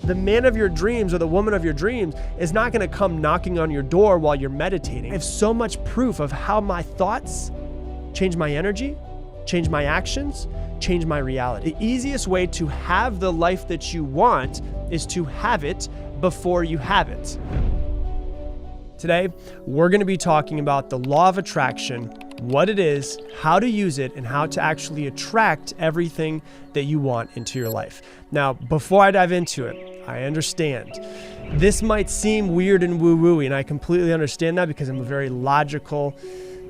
The man of your dreams or the woman of your dreams is not going to come knocking on your door while you're meditating. I have so much proof of how my thoughts change my energy, change my actions, change my reality. The easiest way to have the life that you want is to have it before you have it. Today, we're going to be talking about the law of attraction, what it is, how to use it, and how to actually attract everything that you want into your life. Now, before I dive into it, I understand this might seem weird and woo-woo-y, and I completely understand that because I'm a very logical,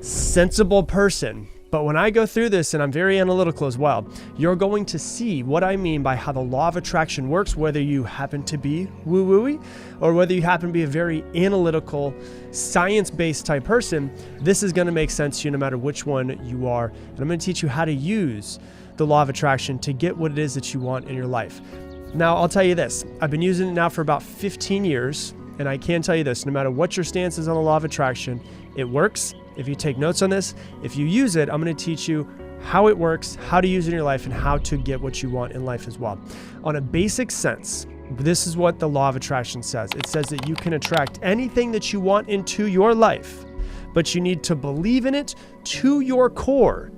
sensible person. But when I go through this, and I'm very analytical as well, you're going to see what I mean by how the law of attraction works, whether you happen to be woo-woo-y or whether you happen to be a very analytical, science-based type person. This is going to make sense to you no matter which one you are. And I'm going to teach you how to use the law of attraction to get what it is that you want in your life. Now, I'll tell you this. I've been using it now for about 15 years, and I can tell you this, no matter what your stance is on the law of attraction, it works. If you take notes on this, if you use it, I'm going to teach you how it works, how to use it in your life, and how to get what you want in life as well. On a basic sense, this is what the law of attraction says. It says that you can attract anything that you want into your life, but you need to believe in it to your core.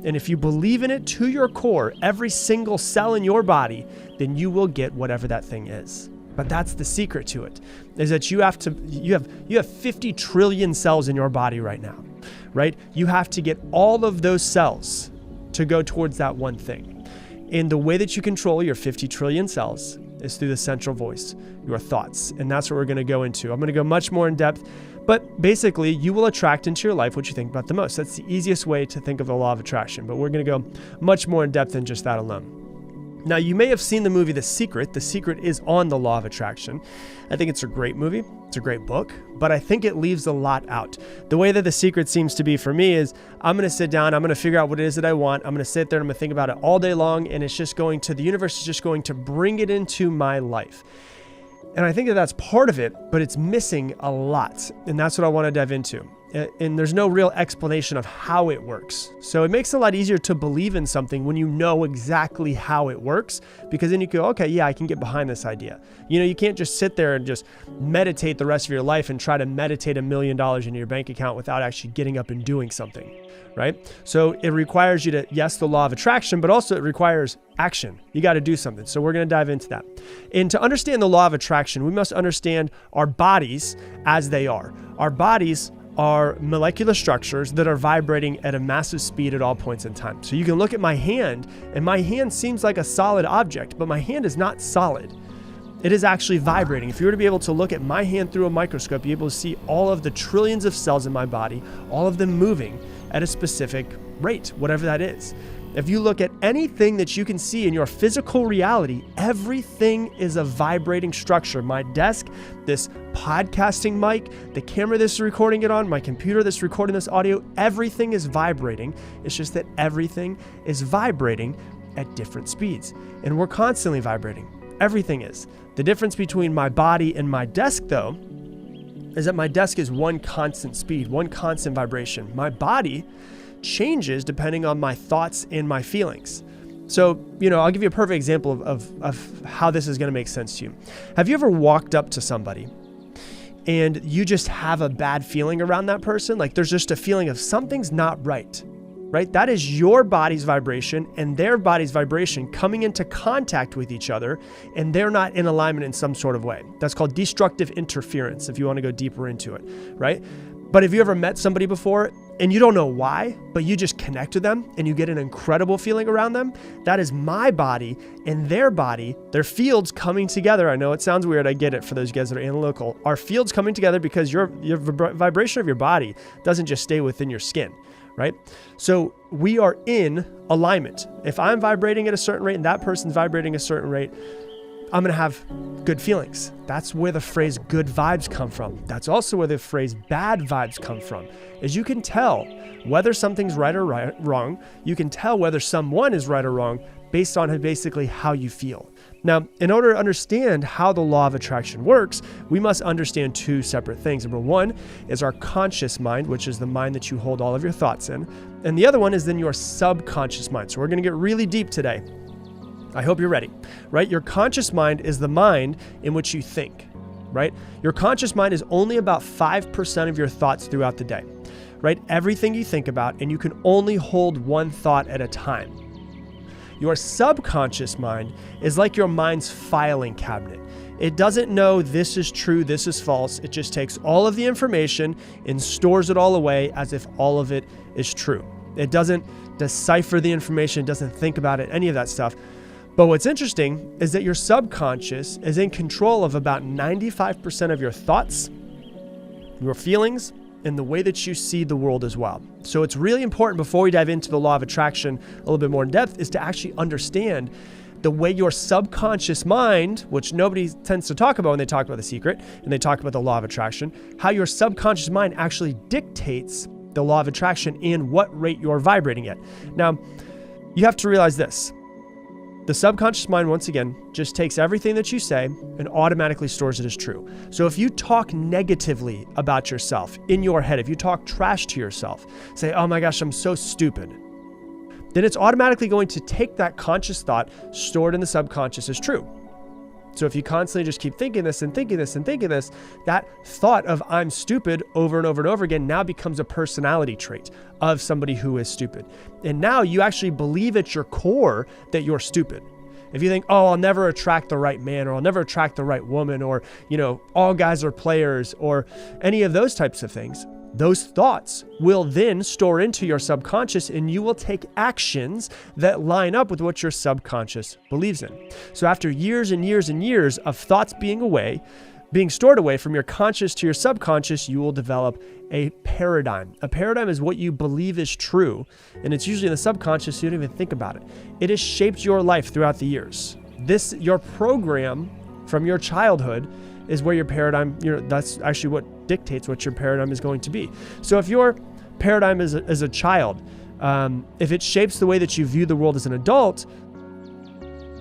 And if you believe in it to your core, every single cell in your body, then you will get whatever that thing is. But that's the secret to it, is that you have 50 trillion cells in your body right now, right? You have to get all of those cells to go towards that one thing. And the way that you control your 50 trillion cells is through the central voice, your thoughts. And that's what we're going to go into. I'm going to go much more in depth, but basically you will attract into your life what you think about the most. That's the easiest way to think of the law of attraction, but we're going to go much more in depth than just that alone. Now, you may have seen the movie The Secret. The Secret is on the law of attraction. I think it's a great movie. It's a great book, but I think it leaves a lot out. The way that The Secret seems to be for me is I'm going to sit down, I'm going to figure out what it is that I want. I'm going to sit there and I'm going to think about it all day long, and it's just the universe is just going to bring it into my life. And I think that that's part of it, but it's missing a lot. And that's what I want to dive into. And there's no real explanation of how it works. So it makes it a lot easier to believe in something when you know exactly how it works, because then you go, okay, yeah, I can get behind this idea. You know, you can't just sit there and just meditate the rest of your life and try to meditate $1 million into your bank account without actually getting up and doing something, right? So it requires you to, yes, the law of attraction, but also it requires action. You got to do something. So we're going to dive into that. And to understand the law of attraction, we must understand our bodies as they are. Our bodies are molecular structures that are vibrating at a massive speed at all points in time. So you can look at my hand, and my hand seems like a solid object, but my hand is not solid. It is actually vibrating. If you were to be able to look at my hand through a microscope, you're able to see all of the trillions of cells in my body, all of them moving at a specific rate, whatever that is. If you look at anything that you can see in your physical reality, everything is a vibrating structure. My desk, this podcasting mic, the camera that's recording it on, my computer that's recording this audio, everything is vibrating. It's just that everything is vibrating at different speeds. And we're constantly vibrating. Everything is. The difference between my body and my desk, though, is that my desk is one constant speed, one constant vibration. My body changes depending on my thoughts and my feelings. So, I'll give you a perfect example of how this is going to make sense to you. Have you ever walked up to somebody and you just have a bad feeling around that person? Like there's just a feeling of something's not right? That is your body's vibration and their body's vibration coming into contact with each other, and they're not in alignment in some sort of way. That's called destructive interference, if you want to go deeper into it, right? But have you ever met somebody before and you don't know why, but you just connect with them and you get an incredible feeling around them? That is my body and their body, their fields coming together. I know it sounds weird. I get it for those guys that are analytical. Our fields coming together because your vibration of your body doesn't just stay within your skin, right? So we are in alignment. If I'm vibrating at a certain rate and that person's vibrating a certain rate, I'm going to have good feelings. That's where the phrase good vibes come from. That's also where the phrase bad vibes come from. As you can tell whether something's right or wrong, you can tell whether someone is right or wrong based on basically how you feel. Now, in order to understand how the law of attraction works, we must understand two separate things. Number one is our conscious mind, which is the mind that you hold all of your thoughts in. And the other one is then your subconscious mind. So we're going to get really deep today. I hope you're ready, right? Your conscious mind is the mind in which you think, right? Your conscious mind is only about 5% of your thoughts throughout the day, right? Everything you think about, and you can only hold one thought at a time. Your subconscious mind is like your mind's filing cabinet. It doesn't know this is true, this is false. It just takes all of the information and stores it all away as if all of it is true. It doesn't decipher the information, it doesn't think about it, any of that stuff. But what's interesting is that your subconscious is in control of about 95% of your thoughts, your feelings, and the way that you see the world as well. So it's really important, before we dive into the law of attraction a little bit more in depth, is to actually understand the way your subconscious mind, which nobody tends to talk about when they talk about The Secret and they talk about the law of attraction, how your subconscious mind actually dictates the law of attraction and what rate you're vibrating at. Now, you have to realize this. The subconscious mind, once again, just takes everything that you say and automatically stores it as true. So if you talk negatively about yourself in your head, if you talk trash to yourself, say, oh my gosh, I'm so stupid, then it's automatically going to take that conscious thought stored in the subconscious as true. So if you constantly just keep thinking this and thinking this and thinking this, that thought of I'm stupid over and over and over again now becomes a personality trait of somebody who is stupid. And now you actually believe at your core that you're stupid. If you think, oh, I'll never attract the right man, or I'll never attract the right woman, or, all guys are players, or any of those types of things, those thoughts will then store into your subconscious, and you will take actions that line up with what your subconscious believes in. So after years and years and years of thoughts being stored away from your conscious to your subconscious, you will develop a paradigm. A paradigm is what you believe is true, and it's usually in the subconscious, so you don't even think about it. It has shaped your life throughout the years. Your program from your childhood is where your paradigm, that's actually what dictates what your paradigm is going to be. So if your paradigm as a child, if it shapes the way that you view the world as an adult,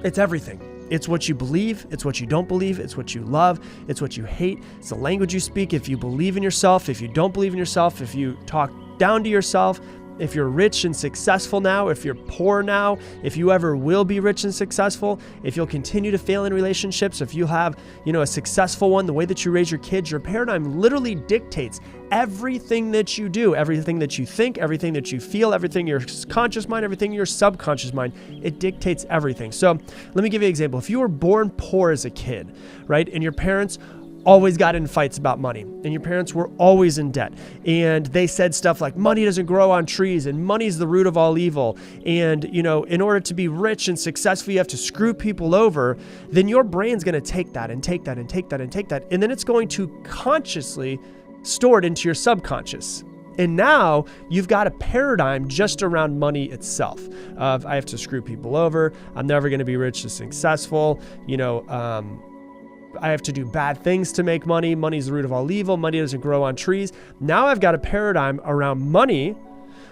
it's everything. It's what you believe, it's what you don't believe, it's what you love, it's what you hate, it's the language you speak, if you believe in yourself, if you don't believe in yourself, if you talk down to yourself, if you're rich and successful now, if you're poor now, if you ever will be rich and successful, if you'll continue to fail in relationships, if you have, a successful one, the way that you raise your kids, your paradigm literally dictates everything that you do, everything that you think, everything that you feel, everything your conscious mind, everything your subconscious mind. It dictates everything. So let me give you an example. If you were born poor as a kid, right, and your parents always got in fights about money, and your parents were always in debt, and they said stuff like money doesn't grow on trees, and money's the root of all evil, and in order to be rich and successful you have to screw people over, then your brain's going to take that and take that and take that and take that, and then it's going to consciously store it into your subconscious. And now you've got a paradigm just around money itself of I have to screw people over, I'm never going to be rich and successful, I have to do bad things to make money. Money's the root of all evil. Money doesn't grow on trees. Now I've got a paradigm around money,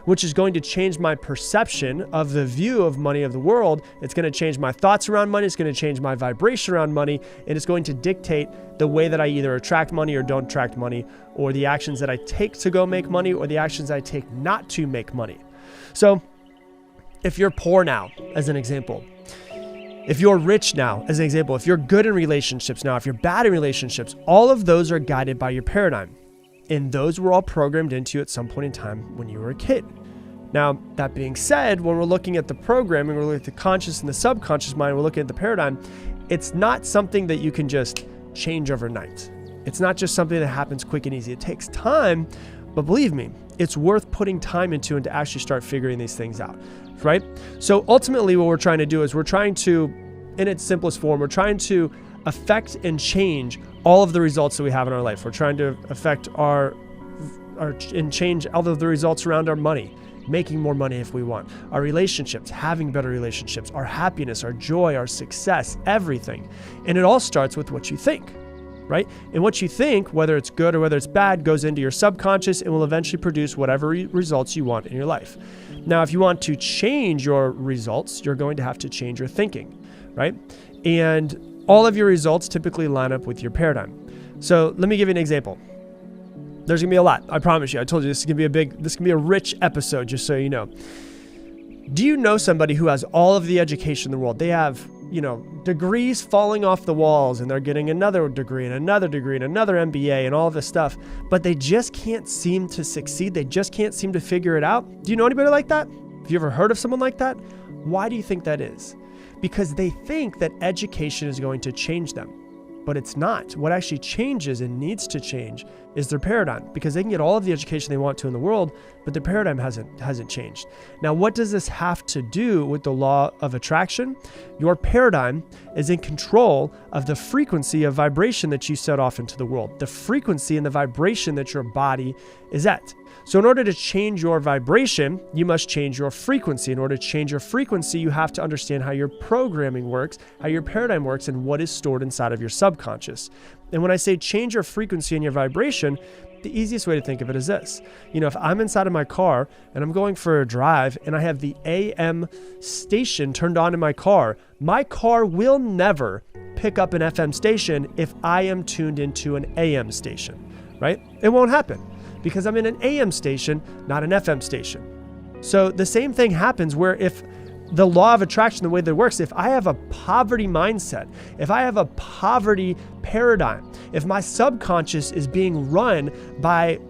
which is going to change my perception of the view of money of the world. It's going to change my thoughts around money. It's going to change my vibration around money. And it's going to dictate the way that I either attract money or don't attract money, or the actions that I take to go make money, or the actions I take not to make money. So if you're poor now, as an example, if you're rich now, as an example, if you're good in relationships now, if you're bad in relationships, all of those are guided by your paradigm. And those were all programmed into you at some point in time when you were a kid. Now, that being said, when we're looking at the programming, we're looking at the conscious and the subconscious mind, we're looking at the paradigm, it's not something that you can just change overnight. It's not just something that happens quick and easy. It takes time, but believe me, it's worth putting time into and to actually start figuring these things out. Right? So ultimately what we're trying to do is we're trying to, in its simplest form, we're trying to affect and change all of the results that we have in our life. We're trying to affect and change all of the results around our money, making more money if we want, our relationships, having better relationships, our happiness, our joy, our success, everything. And it all starts with what you think. Right? And what you think, whether it's good or whether it's bad, goes into your subconscious and will eventually produce whatever results you want in your life. Now, if you want to change your results, you're going to have to change your thinking, right? And all of your results typically line up with your paradigm. So let me give you an example. There's gonna be a lot, I promise you. I told you this is gonna be a rich episode, just so you know. Do you know somebody who has all of the education in the world? They have, degrees falling off the walls, and they're getting another degree and another degree and another MBA and all this stuff, but they just can't seem to succeed. They just can't seem to figure it out. Do you know anybody like that? Have you ever heard of someone like that? Why do you think that is? Because they think that education is going to change them, but it's not. What actually changes and needs to change is their paradigm, because they can get all of the education they want to in the world, but their paradigm hasn't changed. Now, what does this have to do with the law of attraction? Your paradigm is in control of the frequency of vibration that you set off into the world, the frequency and the vibration that your body is at. So in order to change your vibration, you must change your frequency. In order to change your frequency, you have to understand how your programming works, how your paradigm works, and what is stored inside of your subconscious. And when I say change your frequency and your vibration, the easiest way to think of it is this. If I'm inside of my car and I'm going for a drive and I have the AM station turned on in my car will never pick up an FM station if I am tuned into an AM station, right? It won't happen, because I'm in an AM station, not an FM station. So the same thing happens where if the law of attraction, the way that it works, if I have a poverty mindset, if I have a poverty paradigm, if my subconscious is being run by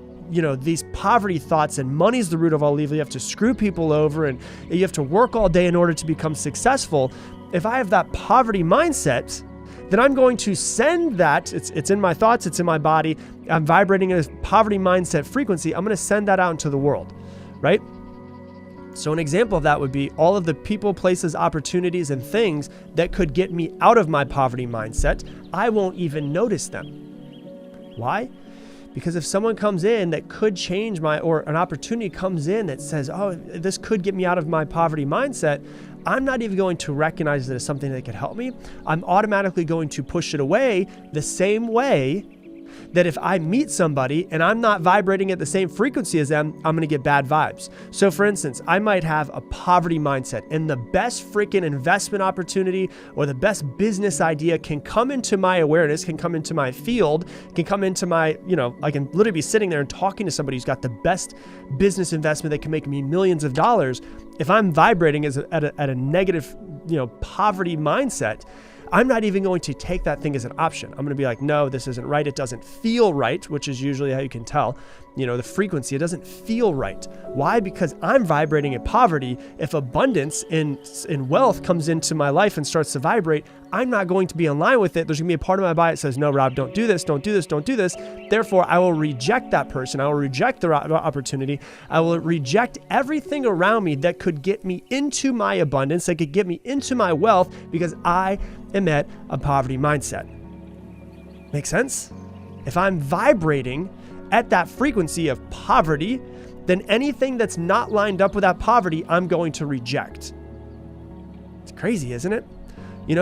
these poverty thoughts and money's the root of all evil, you have to screw people over and you have to work all day in order to become successful. If I have that poverty mindset, then I'm going to send that, it's in my thoughts, it's in my body, I'm vibrating in a poverty mindset frequency, I'm going to send that out into the world, right? So an example of that would be all of the people, places, opportunities, and things that could get me out of my poverty mindset, I won't even notice them. Why? Because if someone comes in that could change or an opportunity comes in that says, oh, this could get me out of my poverty mindset, I'm not even going to recognize that as something that could help me. I'm automatically going to push it away the same way that if I meet somebody and I'm not vibrating at the same frequency as them, I'm going to get bad vibes. So for instance, I might have a poverty mindset and the best freaking investment opportunity or the best business idea can come into my awareness, can come into my field, can come into my, I can literally be sitting there and talking to somebody who's got the best business investment that can make me millions of dollars. If I'm vibrating at a negative, poverty mindset, I'm not even going to take that thing as an option. I'm going to be like, no, this isn't right. It doesn't feel right, which is usually how you can tell, the frequency, it doesn't feel right. Why? Because I'm vibrating at poverty. If abundance in wealth comes into my life and starts to vibrate, I'm not going to be in line with it. There's going to be a part of my body that says, no, Rob, don't do this, don't do this, don't do this. Therefore, I will reject that person. I will reject the opportunity. I will reject everything around me that could get me into my abundance, that could get me into my wealth, because I am at a poverty mindset. Make sense? If I'm vibrating at that frequency of poverty, then anything that's not lined up with that poverty, I'm going to reject. It's crazy, isn't it?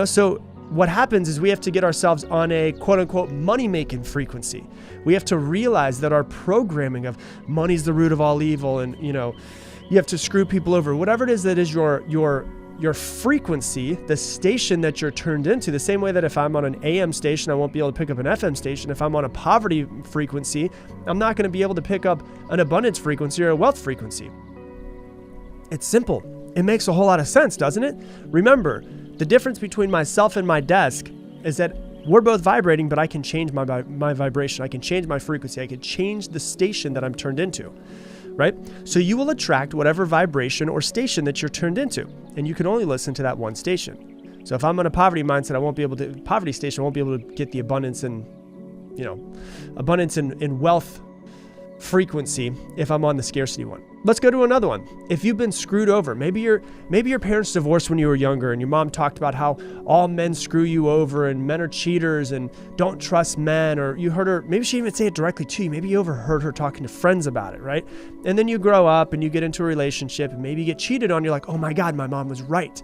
So what happens is we have to get ourselves on a quote unquote money-making frequency. We have to realize that our programming of money's the root of all evil and, you have to screw people over, whatever it is that is your frequency, the station that you're turned into, the same way that if I'm on an AM station, I won't be able to pick up an FM station. If I'm on a poverty frequency, I'm not going to be able to pick up an abundance frequency or a wealth frequency. It's simple. It makes a whole lot of sense, doesn't it? Remember, the difference between myself and my desk is that we're both vibrating, but I can change my vibration. I can change my frequency. I can change the station that I'm turned into. Right? So you will attract whatever vibration or station that you're turned into, and you can only listen to that one station. So if I'm on a poverty mindset, poverty station, I won't be able to get the abundance and, wealth frequency if I'm on the scarcity one. Let's go to another one. If you've been screwed over, maybe your parents divorced when you were younger and your mom talked about how all men screw you over and men are cheaters and don't trust men, or you heard her, maybe she didn't even say it directly to you. Maybe you overheard her talking to friends about it, right? And then you grow up and you get into a relationship and maybe you get cheated on. You're like, oh my God, my mom was right.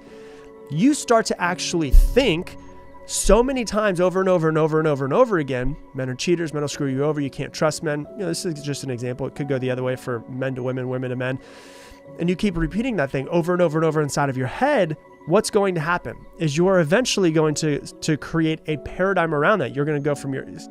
You start to actually think so many times over and over and over and over and over again, men are cheaters, men will screw you over, you can't trust men. This is just an example. It could go the other way for men to women, women to men. And you keep repeating that thing over and over and over inside of your head. what's going to happen is you're eventually going to create a paradigm around that. You're going to go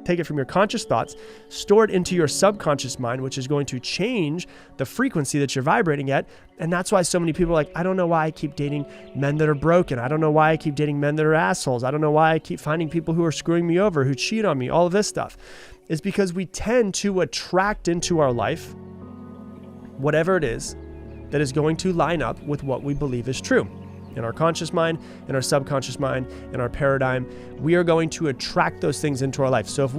take it from your conscious thoughts, store it into your subconscious mind, which is going to change the frequency that you're vibrating at. And that's why so many people are like, I don't know why I keep dating men that are broken. I don't know why I keep dating men that are assholes. I don't know why I keep finding people who are screwing me over, who cheat on me, all of this stuff. It's because we tend to attract into our life whatever it is that is going to line up with what we believe is true. In our conscious mind, in our subconscious mind, in our paradigm, we are going to attract those things into our life. So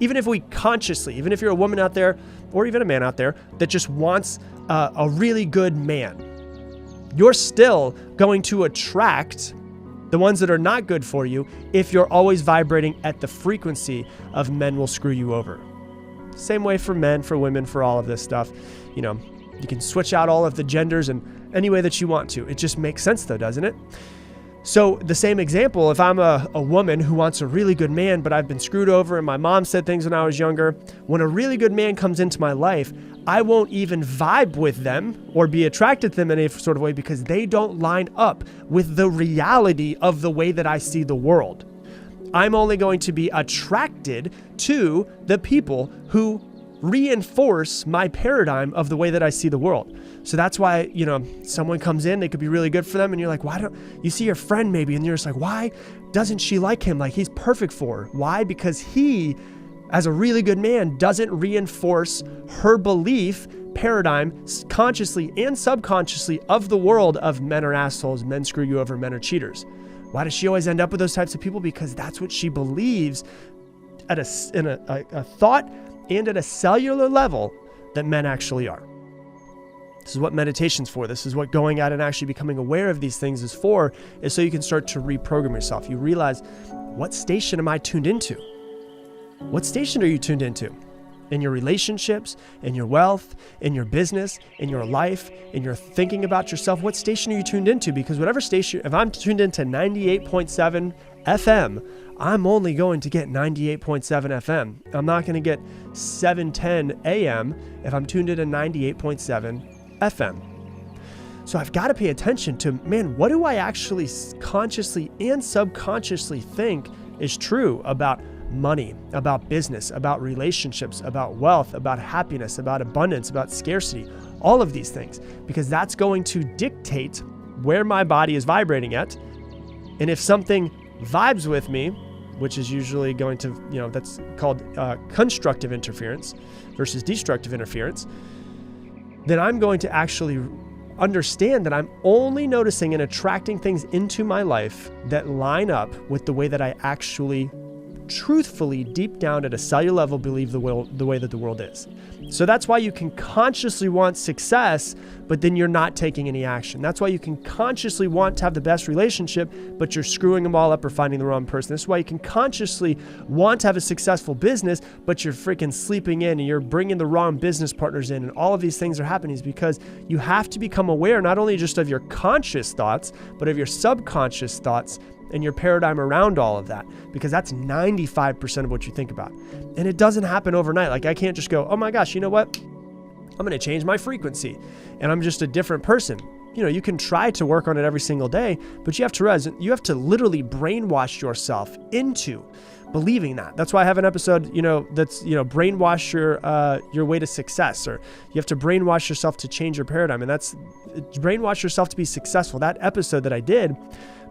even if we consciously, even if you're a woman out there or even a man out there that just wants a really good man, you're still going to attract the ones that are not good for you if you're always vibrating at the frequency of men will screw you over. Same way for men, for women, for all of this stuff. You can switch out all of the genders and any way that you want to. It just makes sense though, doesn't it? So the same example, if I'm a woman who wants a really good man, but I've been screwed over and my mom said things when I was younger, when a really good man comes into my life, I won't even vibe with them or be attracted to them in any sort of way because they don't line up with the reality of the way that I see the world. I'm only going to be attracted to the people who reinforce my paradigm of the way that I see the world. So that's why, someone comes in, they could be really good for them. And you're like, why don't you see your friend maybe? And you're just like, why doesn't she like him? Like he's perfect for her. Why? Because he, as a really good man, doesn't reinforce her belief paradigm consciously and subconsciously of the world of men are assholes, men screw you over, men are cheaters. Why does she always end up with those types of people? Because that's what she believes in a thought and at a cellular level that men actually are. This is what meditation's for. This is what going out and actually becoming aware of these things is for, is so you can start to reprogram yourself. You realize, what station am I tuned into? What station are you tuned into? In your relationships, in your wealth, in your business, in your life, in your thinking about yourself, what station are you tuned into? Because whatever station, if I'm tuned into 98.7 FM, I'm only going to get 98.7 FM. I'm not going to get 710 AM if I'm tuned into 98.7 FM. So I've got to pay attention to, what do I actually consciously and subconsciously think is true about money, about business, about relationships, about wealth, about happiness, about abundance, about scarcity, all of these things, because that's going to dictate where my body is vibrating at. And if something vibes with me, which is usually going to, that's called constructive interference versus destructive interference, then I'm going to actually understand that I'm only noticing and attracting things into my life that line up with the way that I actually truthfully, deep down at a cellular level, believe the way that the world is. So that's why you can consciously want success, but then you're not taking any action. That's why you can consciously want to have the best relationship, but you're screwing them all up or finding the wrong person. This is why you can consciously want to have a successful business, but you're freaking sleeping in and you're bringing the wrong business partners in, and all of these things are happening is because you have to become aware not only just of your conscious thoughts, but of your subconscious thoughts and your paradigm around all of that, because that's 95% of what you think about. And it doesn't happen overnight. Like I can't just go, oh my gosh, you know what? I'm going to change my frequency and I'm just a different person. You can try to work on it every single day, but you have to realize you have to literally brainwash yourself into believing that. That's why I have an episode, that's, brainwash your way to success, or you have to brainwash yourself to change your paradigm. And that's brainwash yourself to be successful. That episode that I did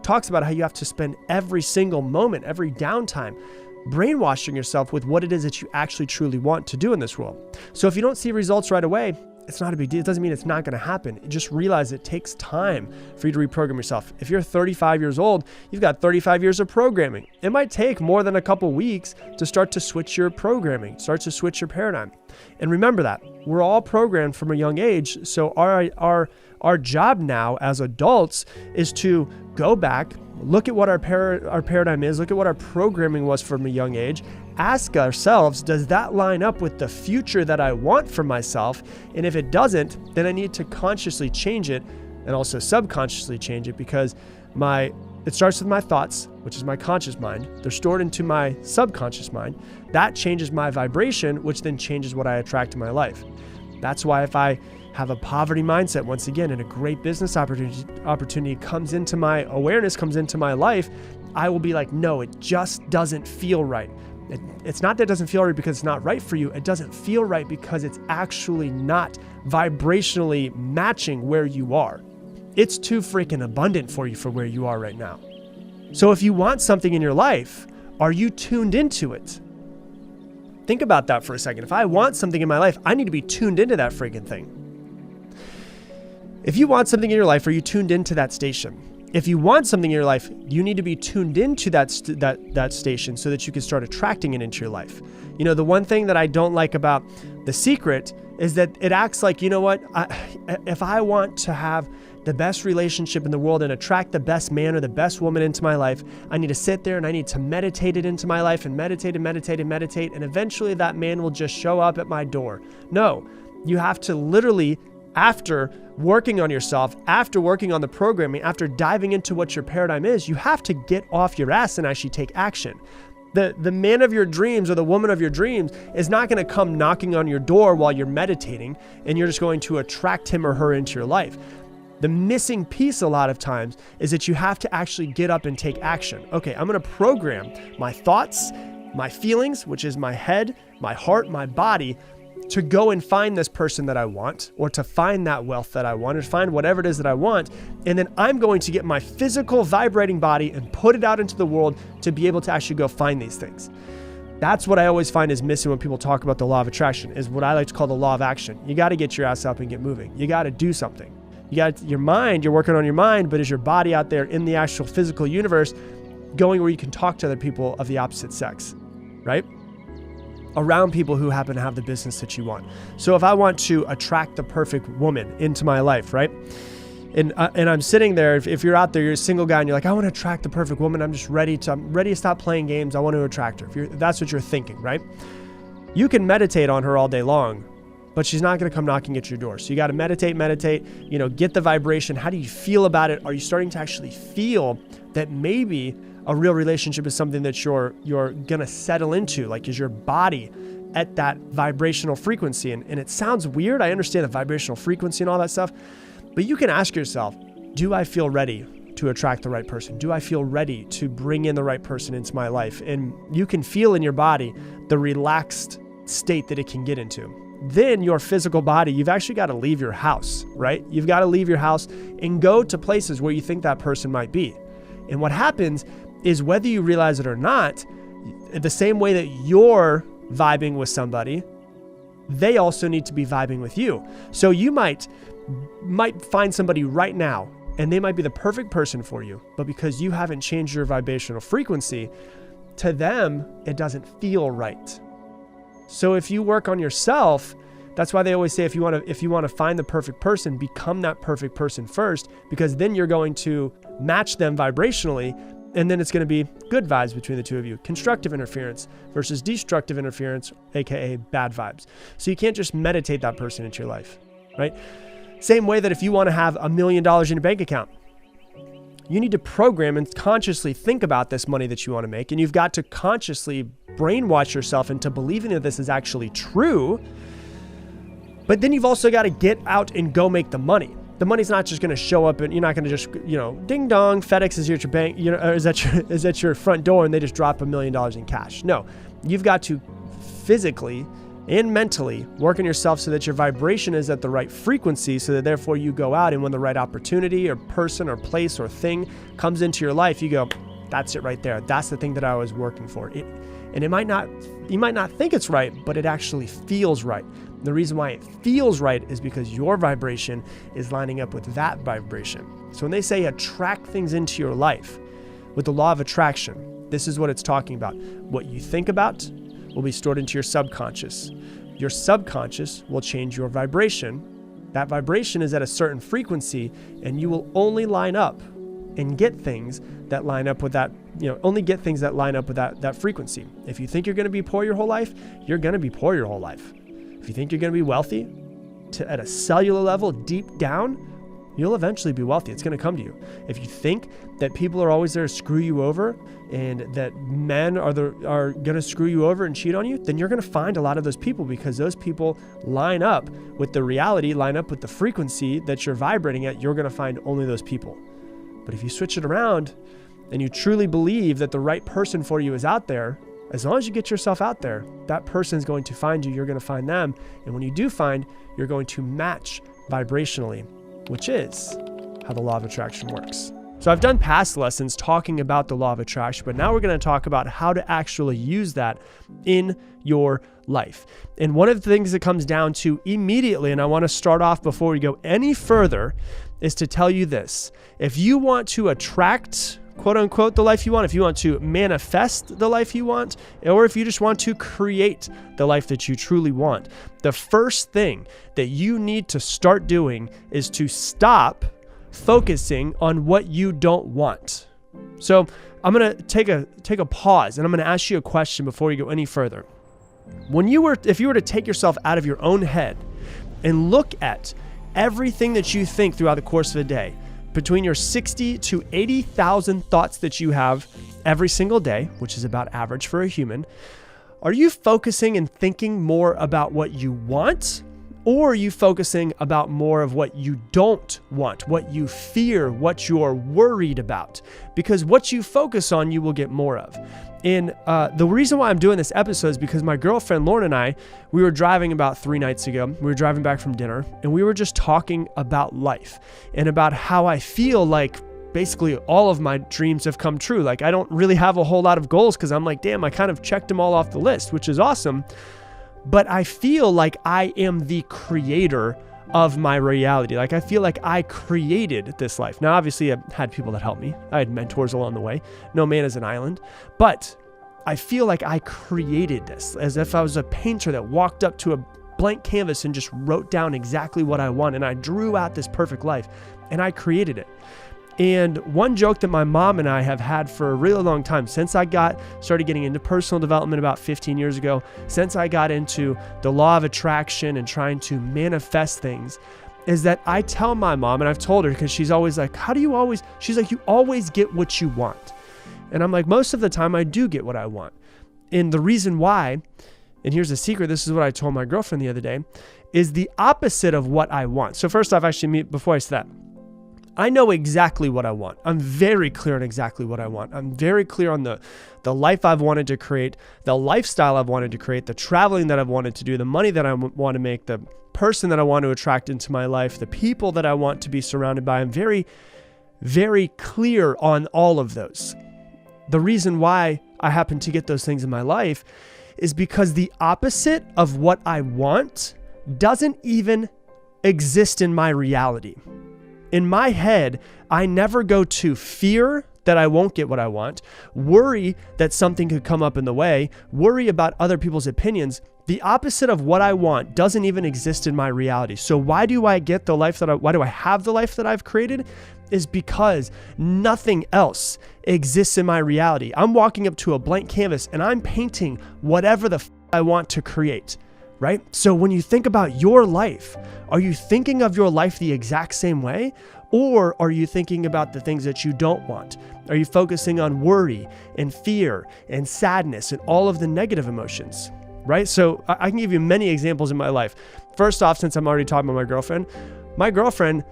talks about how you have to spend every single moment, every downtime, brainwashing yourself with what it is that you actually truly want to do in this world. So if you don't see results right away, it's not a big deal. It doesn't mean it's not going to happen. Just realize it takes time for you to reprogram yourself. If you're 35 years old, you've got 35 years of programming. It might take more than a couple weeks to start to switch your programming, start to switch your paradigm. And remember that we're all programmed from a young age. So our job now as adults is to go back, look at what our paradigm is, look at what our programming was from a young age, ask ourselves, does that line up with the future that I want for myself? And if it doesn't, then I need to consciously change it and also subconsciously change it, because it starts with my thoughts, which is my conscious mind. They're stored into my subconscious mind. That changes my vibration, which then changes what I attract in my life. That's why if I have a poverty mindset, once again, and a great business opportunity comes into my awareness, comes into my life, I will be like, no, it just doesn't feel right. It's not that it doesn't feel right because it's not right for you. It doesn't feel right because it's actually not vibrationally matching where you are. It's too freaking abundant for you for where you are right now. So if you want something in your life, are you tuned into it? Think about that for a second. If I want something in my life, I need to be tuned into that freaking thing. If you want something in your life, are you tuned into that station? If you want something in your life, you need to be tuned into that station so that you can start attracting it into your life. You know, the one thing that I don't like about The Secret is that it acts like, you know what, if I want to have the best relationship in the world and attract the best man or the best woman into my life, I need to sit there and I need to meditate it into my life and meditate and meditate and meditate. And eventually that man will just show up at my door. No, you have to literally, after working on yourself, after working on the programming, after diving into what your paradigm is, you have to get off your ass and actually take action. The man of your dreams or the woman of your dreams is not going to come knocking on your door while you're meditating and you're just going to attract him or her into your life. The missing piece a lot of times is that you have to actually get up and take action. Okay, I'm going to program my thoughts, my feelings, which is my head, my heart, my body, to go and find this person that I want, or to find that wealth that I want, or find whatever it is that I want. And then I'm going to get my physical vibrating body and put it out into the world to be able to actually go find these things. That's what I always find is missing when people talk about the law of attraction, is what I like to call the law of action. You got to get your ass up and get moving. You got to do something. You got your mind, you're working on your mind, but is your body out there in the actual physical universe going where you can talk to other people of the opposite sex, right? Around people who happen to have the business that you want. So if I want to attract the perfect woman into my life, right? And I'm sitting there, if you're out there, you're a single guy and you're like, I want to attract the perfect woman. I'm ready to stop playing games. I want to attract her. That's what you're thinking, right? You can meditate on her all day long, but she's not going to come knocking at your door. So you got to meditate, get the vibration. How do you feel about it? Are you starting to actually feel that maybe a real relationship is something that you're going to settle into? Like, is your body at that vibrational frequency? And it sounds weird. I understand the vibrational frequency and all that stuff, but you can ask yourself, do I feel ready to attract the right person? Do I feel ready to bring in the right person into my life? And you can feel in your body the relaxed state that it can get into. Then your physical body, you've actually got to leave your house, right? You've got to leave your house and go to places where you think that person might be. And what happens is, whether you realize it or not, the same way that you're vibing with somebody, they also need to be vibing with you. So you might find somebody right now and they might be the perfect person for you, but because you haven't changed your vibrational frequency, to them, it doesn't feel right. So if you work on yourself, that's why they always say if you want to find the perfect person, become that perfect person first, because then you're going to match them vibrationally, and then it's going to be good vibes between the two of you. Constructive interference versus destructive interference, aka bad vibes. So you can't just meditate that person into your life, right? Same way that if you want to have $1 million in your bank account, you need to program and consciously think about this money that you want to make, and you've got to consciously brainwash yourself into believing that this is actually true. But then you've also got to get out and go make the money. The money's not just going to show up, and you're not going to just, ding dong, FedEx is here at your bank, or is at your front door, and they just drop $1 million in cash. No, you've got to physically and mentally work on yourself so that your vibration is at the right frequency, so that therefore you go out, and when the right opportunity or person or place or thing comes into your life, you go, that's it right there. That's the thing that I was working for. And you might not think it's right, but it actually feels right. And the reason why it feels right is because your vibration is lining up with that vibration. So when they say attract things into your life with the law of attraction, this is what it's talking about. What you think about will be stored into your subconscious. Your subconscious will change your vibration. That vibration is at a certain frequency, and you will only line up and get things that line up with that, only get things that line up with that frequency. If you think you're going to be poor your whole life, you're going to be poor your whole life. If you think you're going to be wealthy at a cellular level, deep down, you'll eventually be wealthy. It's going to come to you. If you think that people are always there to screw you over and that men are going to screw you over and cheat on you, then you're going to find a lot of those people, because those people line up with the reality, line up with the frequency that you're vibrating at. You're going to find only those people. But if you switch it around and you truly believe that the right person for you is out there, as long as you get yourself out there, that person is going to find you. You're going to find them. And when you do find, you're going to match vibrationally, which is how the law of attraction works. So I've done past lessons talking about the law of attraction, but now we're going to talk about how to actually use that in your life. And one of the things that comes down to immediately, and I want to start off before we go any further, is to tell you this. If you want to attract, quote unquote, the life you want, if you want to manifest the life you want, or if you just want to create the life that you truly want, the first thing that you need to start doing is to stop focusing on what you don't want. So I'm going to take a pause, and I'm going to ask you a question before you go any further. If you were to take yourself out of your own head and look at everything that you think throughout the course of a day, between your 60 to 80,000 thoughts that you have every single day, which is about average for a human, are you focusing and thinking more about what you want, or are you focusing about more of what you don't want, what you fear, what you're worried about? Because what you focus on, you will get more of. And the reason why I'm doing this episode is because my girlfriend Lauren and I, we were driving about 3 nights ago. We were driving back from dinner, and we were just talking about life and about how I feel like basically all of my dreams have come true. Like I don't really have a whole lot of goals, because I'm like, damn, I kind of checked them all off the list, which is awesome. But I feel like I am the creator of my reality. Like I feel like I created this life. Now, obviously I had people that helped me. I had mentors along the way. No man is an island, but I feel like I created this, as if I was a painter that walked up to a blank canvas and just wrote down exactly what I want. And I drew out this perfect life, and I created it. And one joke that my mom and I have had for a really long time, since I started getting into personal development about 15 years ago, since I got into the law of attraction and trying to manifest things, is that I tell my mom, and I've told her, because she's always like, she's like, you always get what you want. And I'm like, most of the time I do get what I want. And the reason why, and here's a secret, this is what I told my girlfriend the other day, is the opposite of what I want. So first off, before I say that, I know exactly what I want. I'm very clear on exactly what I want. I'm very clear on the life I've wanted to create, the lifestyle I've wanted to create, the traveling that I've wanted to do, the money that I want to make, the person that I want to attract into my life, the people that I want to be surrounded by. I'm very, very clear on all of those. The reason why I happen to get those things in my life is because the opposite of what I want doesn't even exist in my reality. In my head, I never go to fear that I won't get what I want, worry that something could come up in the way, worry about other people's opinions. The opposite of what I want doesn't even exist in my reality. So why do I have the life that I've created? Is because nothing else exists in my reality. I'm walking up to a blank canvas and I'm painting whatever the I want to create. Right? So when you think about your life, are you thinking of your life the exact same way? Or are you thinking about the things that you don't want? Are you focusing on worry and fear and sadness and all of the negative emotions? Right? So I can give you many examples in my life. First off, since I'm already talking about my girlfriend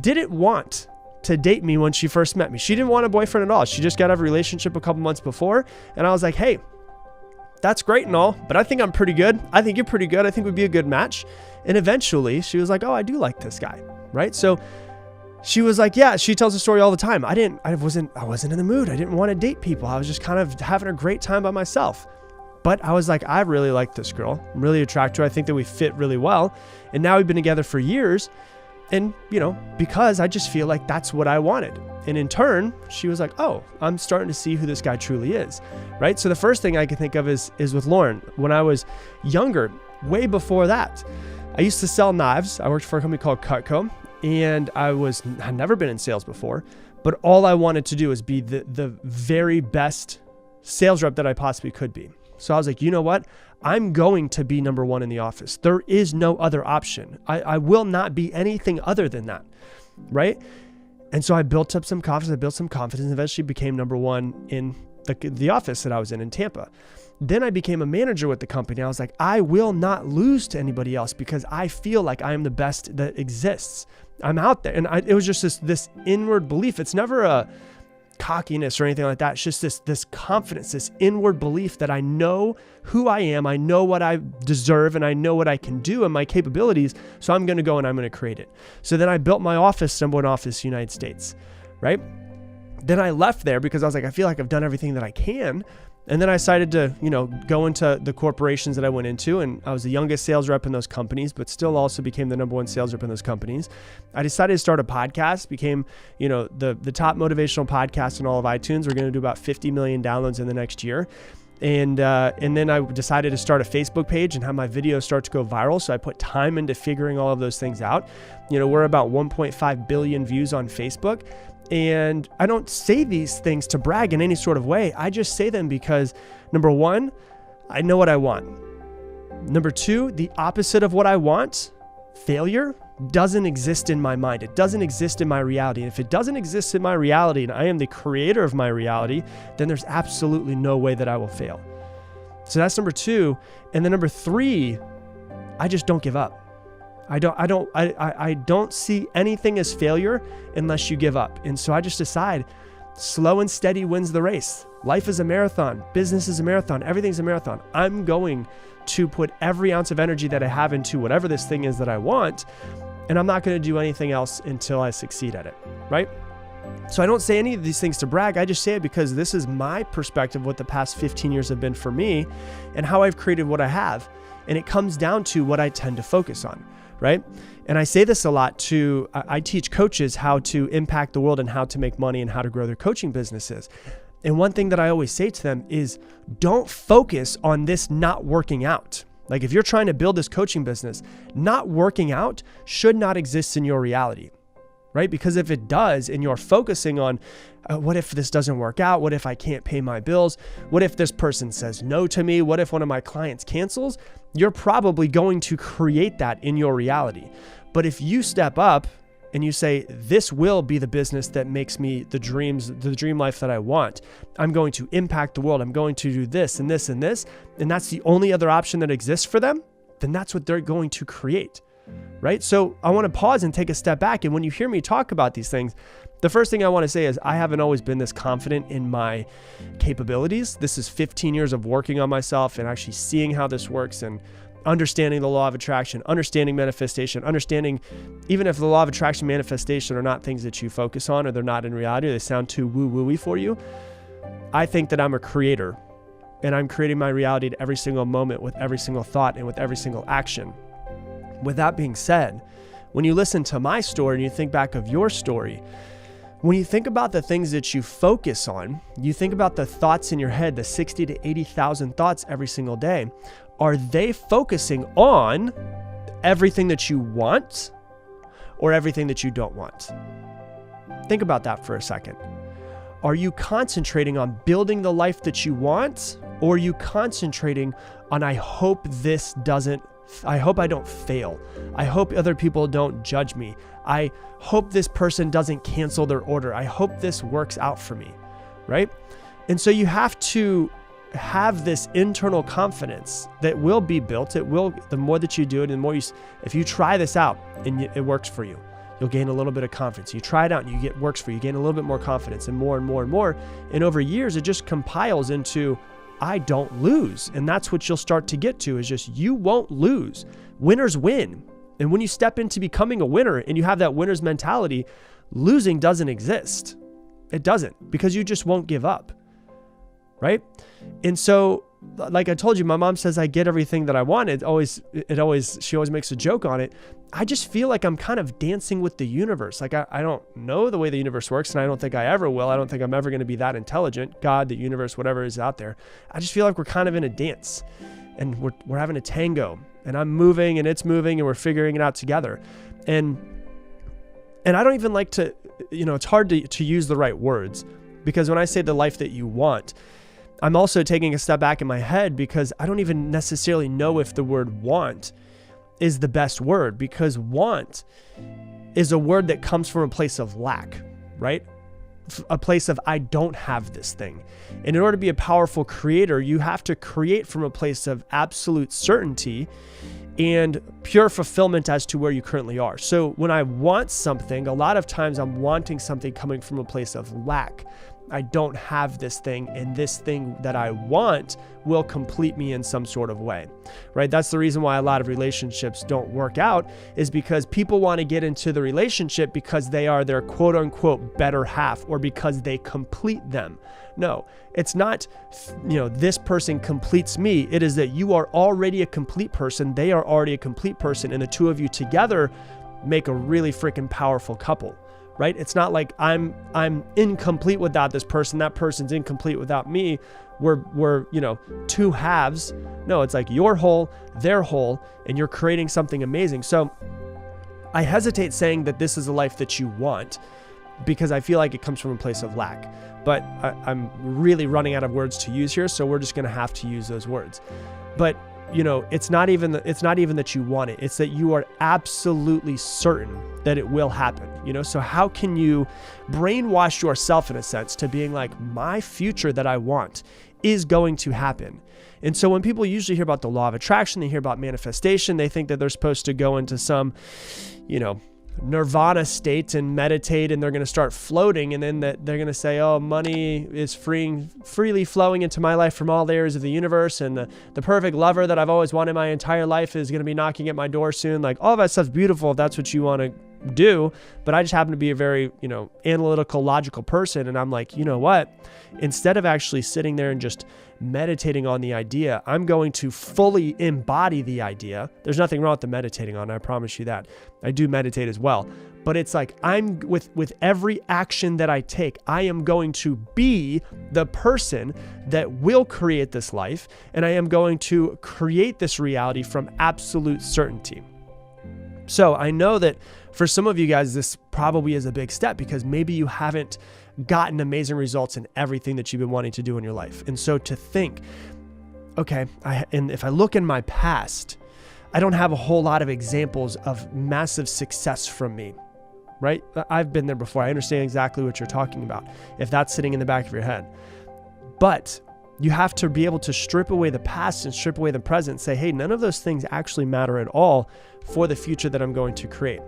didn't want to date me when she first met me. She didn't want a boyfriend at all. She just got out of a relationship a couple months before. And I was like, hey, that's great and all, but I think I'm pretty good. I think you're pretty good. I think we'd be a good match. And eventually she was like, oh, I do like this guy. Right? So she was like, yeah, she tells the story all the time. I wasn't in the mood. I didn't want to date people. I was just kind of having a great time by myself. But I was like, I really like this girl. I'm really attracted to her. I think that we fit really well. And now we've been together for years. And, because I just feel like that's what I wanted. And in turn, she was like, oh, I'm starting to see who this guy truly is, right? So the first thing I can think of is with Lauren. When I was younger, way before that, I used to sell knives. I worked for a company called Cutco, and I'd never been in sales before, but all I wanted to do was be the very best sales rep that I possibly could be. So I was like, you know what? I'm going to be number one in the office. There is no other option. I will not be anything other than that. right? And so I built up some confidence, and eventually became number one in the office that I was in Tampa. Then I became a manager with the company. I was like, I will not lose to anybody else because I feel like I am the best that exists. I'm out there. And it was just this inward belief. It's never a cockiness or anything like that. It's just this confidence, this inward belief that I know who I am. I know what I deserve and I know what I can do and my capabilities. So I'm going to go and I'm going to create it. So then I built my office, number one office, United States, right? Then I left there because I was like, I feel like I've done everything that I can. And then I decided to, go into the corporations that I went into, and I was the youngest sales rep in those companies, but still also became the number one sales rep in those companies. I decided to start a podcast, became, the top motivational podcast in all of iTunes. We're going to do about 50 million downloads in the next year. And then I decided to start a Facebook page and have my videos start to go viral. So I put time into figuring all of those things out. We're about 1.5 billion views on Facebook. And I don't say these things to brag in any sort of way. I just say them because, number one, I know what I want. Number two, the opposite of what I want, failure, doesn't exist in my mind. It doesn't exist in my reality. And if it doesn't exist in my reality and I am the creator of my reality, then there's absolutely no way that I will fail. So that's number two. And then number three, I just don't give up. I don't see anything as failure unless you give up. And so I just decide slow and steady wins the race. Life is a marathon. Business is a marathon. Everything's a marathon. I'm going to put every ounce of energy that I have into whatever this thing is that I want. And I'm not going to do anything else until I succeed at it. Right? So I don't say any of these things to brag. I just say it because this is my perspective, what the past 15 years have been for me and how I've created what I have. And it comes down to what I tend to focus on. Right? And I say this a lot to, I teach coaches how to impact the world and how to make money and how to grow their coaching businesses. And one thing that I always say to them is don't focus on this not working out. Like if you're trying to build this coaching business, not working out should not exist in your reality, right? Because if it does, and you're focusing on what if this doesn't work out? What if I can't pay my bills? What if this person says no to me? What if one of my clients cancels? You're probably going to create that in your reality. But if you step up and you say, this will be the business that makes me the dream life that I want. I'm going to impact the world. I'm going to do this and this and this. And that's the only other option that exists for them. Then that's what they're going to create. Right? So I want to pause and take a step back. And when you hear me talk about these things, the first thing I want to say is I haven't always been this confident in my capabilities. This is 15 years of working on myself and actually seeing how this works and understanding the law of attraction, understanding manifestation, understanding even if the law of attraction, manifestation are not things that you focus on or they're not in reality, or they sound too woo-woo-y for you. I think that I'm a creator and I'm creating my reality at every single moment with every single thought and with every single action. With that being said, when you listen to my story and you think back of your story, when you think about the things that you focus on, you think about the thoughts in your head, the 60 to 80,000 thoughts every single day. Are they focusing on everything that you want or everything that you don't want? Think about that for a second. Are you concentrating on building the life that you want, or are you concentrating on, I hope I don't fail. I hope other people don't judge me. I hope this person doesn't cancel their order. I hope this works out for me, right? And so you have to have this internal confidence that will be built. It will, the more that you do it, and the more if you try this out and it works for you, you'll gain a little bit of confidence. You try it out and works for you, gain a little bit more confidence and more and more and more. And over years, it just compiles into, I don't lose. And that's what you'll start to get to, is just, you won't lose. Winners win. And when you step into becoming a winner and you have that winner's mentality, losing doesn't exist. It doesn't, because you just won't give up. Right? And so, like I told you, my mom says I get everything that I want. She always makes a joke on it. I just feel like I'm kind of dancing with the universe. Like I don't know the way the universe works, and I don't think I ever will. I don't think I'm ever going to be that intelligent. God, the universe, whatever is out there. I just feel like we're kind of in a dance, and we're having a tango, and I'm moving and it's moving and we're figuring it out together. And I don't even like to, it's hard to use the right words, because when I say the life that you want, I'm also taking a step back in my head, because I don't even necessarily know if the word want is the best word, because want is a word that comes from a place of lack, right? A place of, I don't have this thing. And in order to be a powerful creator, you have to create from a place of absolute certainty and pure fulfillment as to where you currently are. So when I want something, a lot of times I'm wanting something coming from a place of lack. I don't have this thing, and this thing that I want will complete me in some sort of way, right? That's the reason why a lot of relationships don't work out, is because people want to get into the relationship because they are their quote unquote better half, or because they complete them. No, it's not, this person completes me. It is that you are already a complete person. They are already a complete person. And the two of you together make a really freaking powerful couple. Right? It's not like I'm incomplete without this person. That person's incomplete without me. We're two halves. No, it's like you're whole, they're whole, and you're creating something amazing. So I hesitate saying that this is a life that you want, because I feel like it comes from a place of lack. But I'm really running out of words to use here, so we're just going to have to use those words. But it's not even that you want it. It's that you are absolutely certain that it will happen. So how can you brainwash yourself in a sense to being like, my future that I want is going to happen? And so when people usually hear about the law of attraction, they hear about manifestation, they think that they're supposed to go into some, nirvana state and meditate, and they're going to start floating, and then that they're going to say, oh, money is freely flowing into my life from all areas of the universe, and the perfect lover that I've always wanted my entire life is going to be knocking at my door soon. Like, all that stuff's beautiful if that's what you want to do, but I just happen to be a very, analytical, logical person. And I'm like, you know what? Instead of actually sitting there and just meditating on the idea, I'm going to fully embody the idea. There's nothing wrong with the meditating on it, I promise you that. I do meditate as well. But it's like, I'm with every action that I take, I am going to be the person that will create this life, and I am going to create this reality from absolute certainty. So I know that for some of you guys, this probably is a big step, because maybe you haven't gotten amazing results in everything that you've been wanting to do in your life. And so to think, okay, and if I look in my past, I don't have a whole lot of examples of massive success from me, right? I've been there before. I understand exactly what you're talking about, if that's sitting in the back of your head. But you have to be able to strip away the past and strip away the present and say, hey, none of those things actually matter at all for the future that I'm going to create.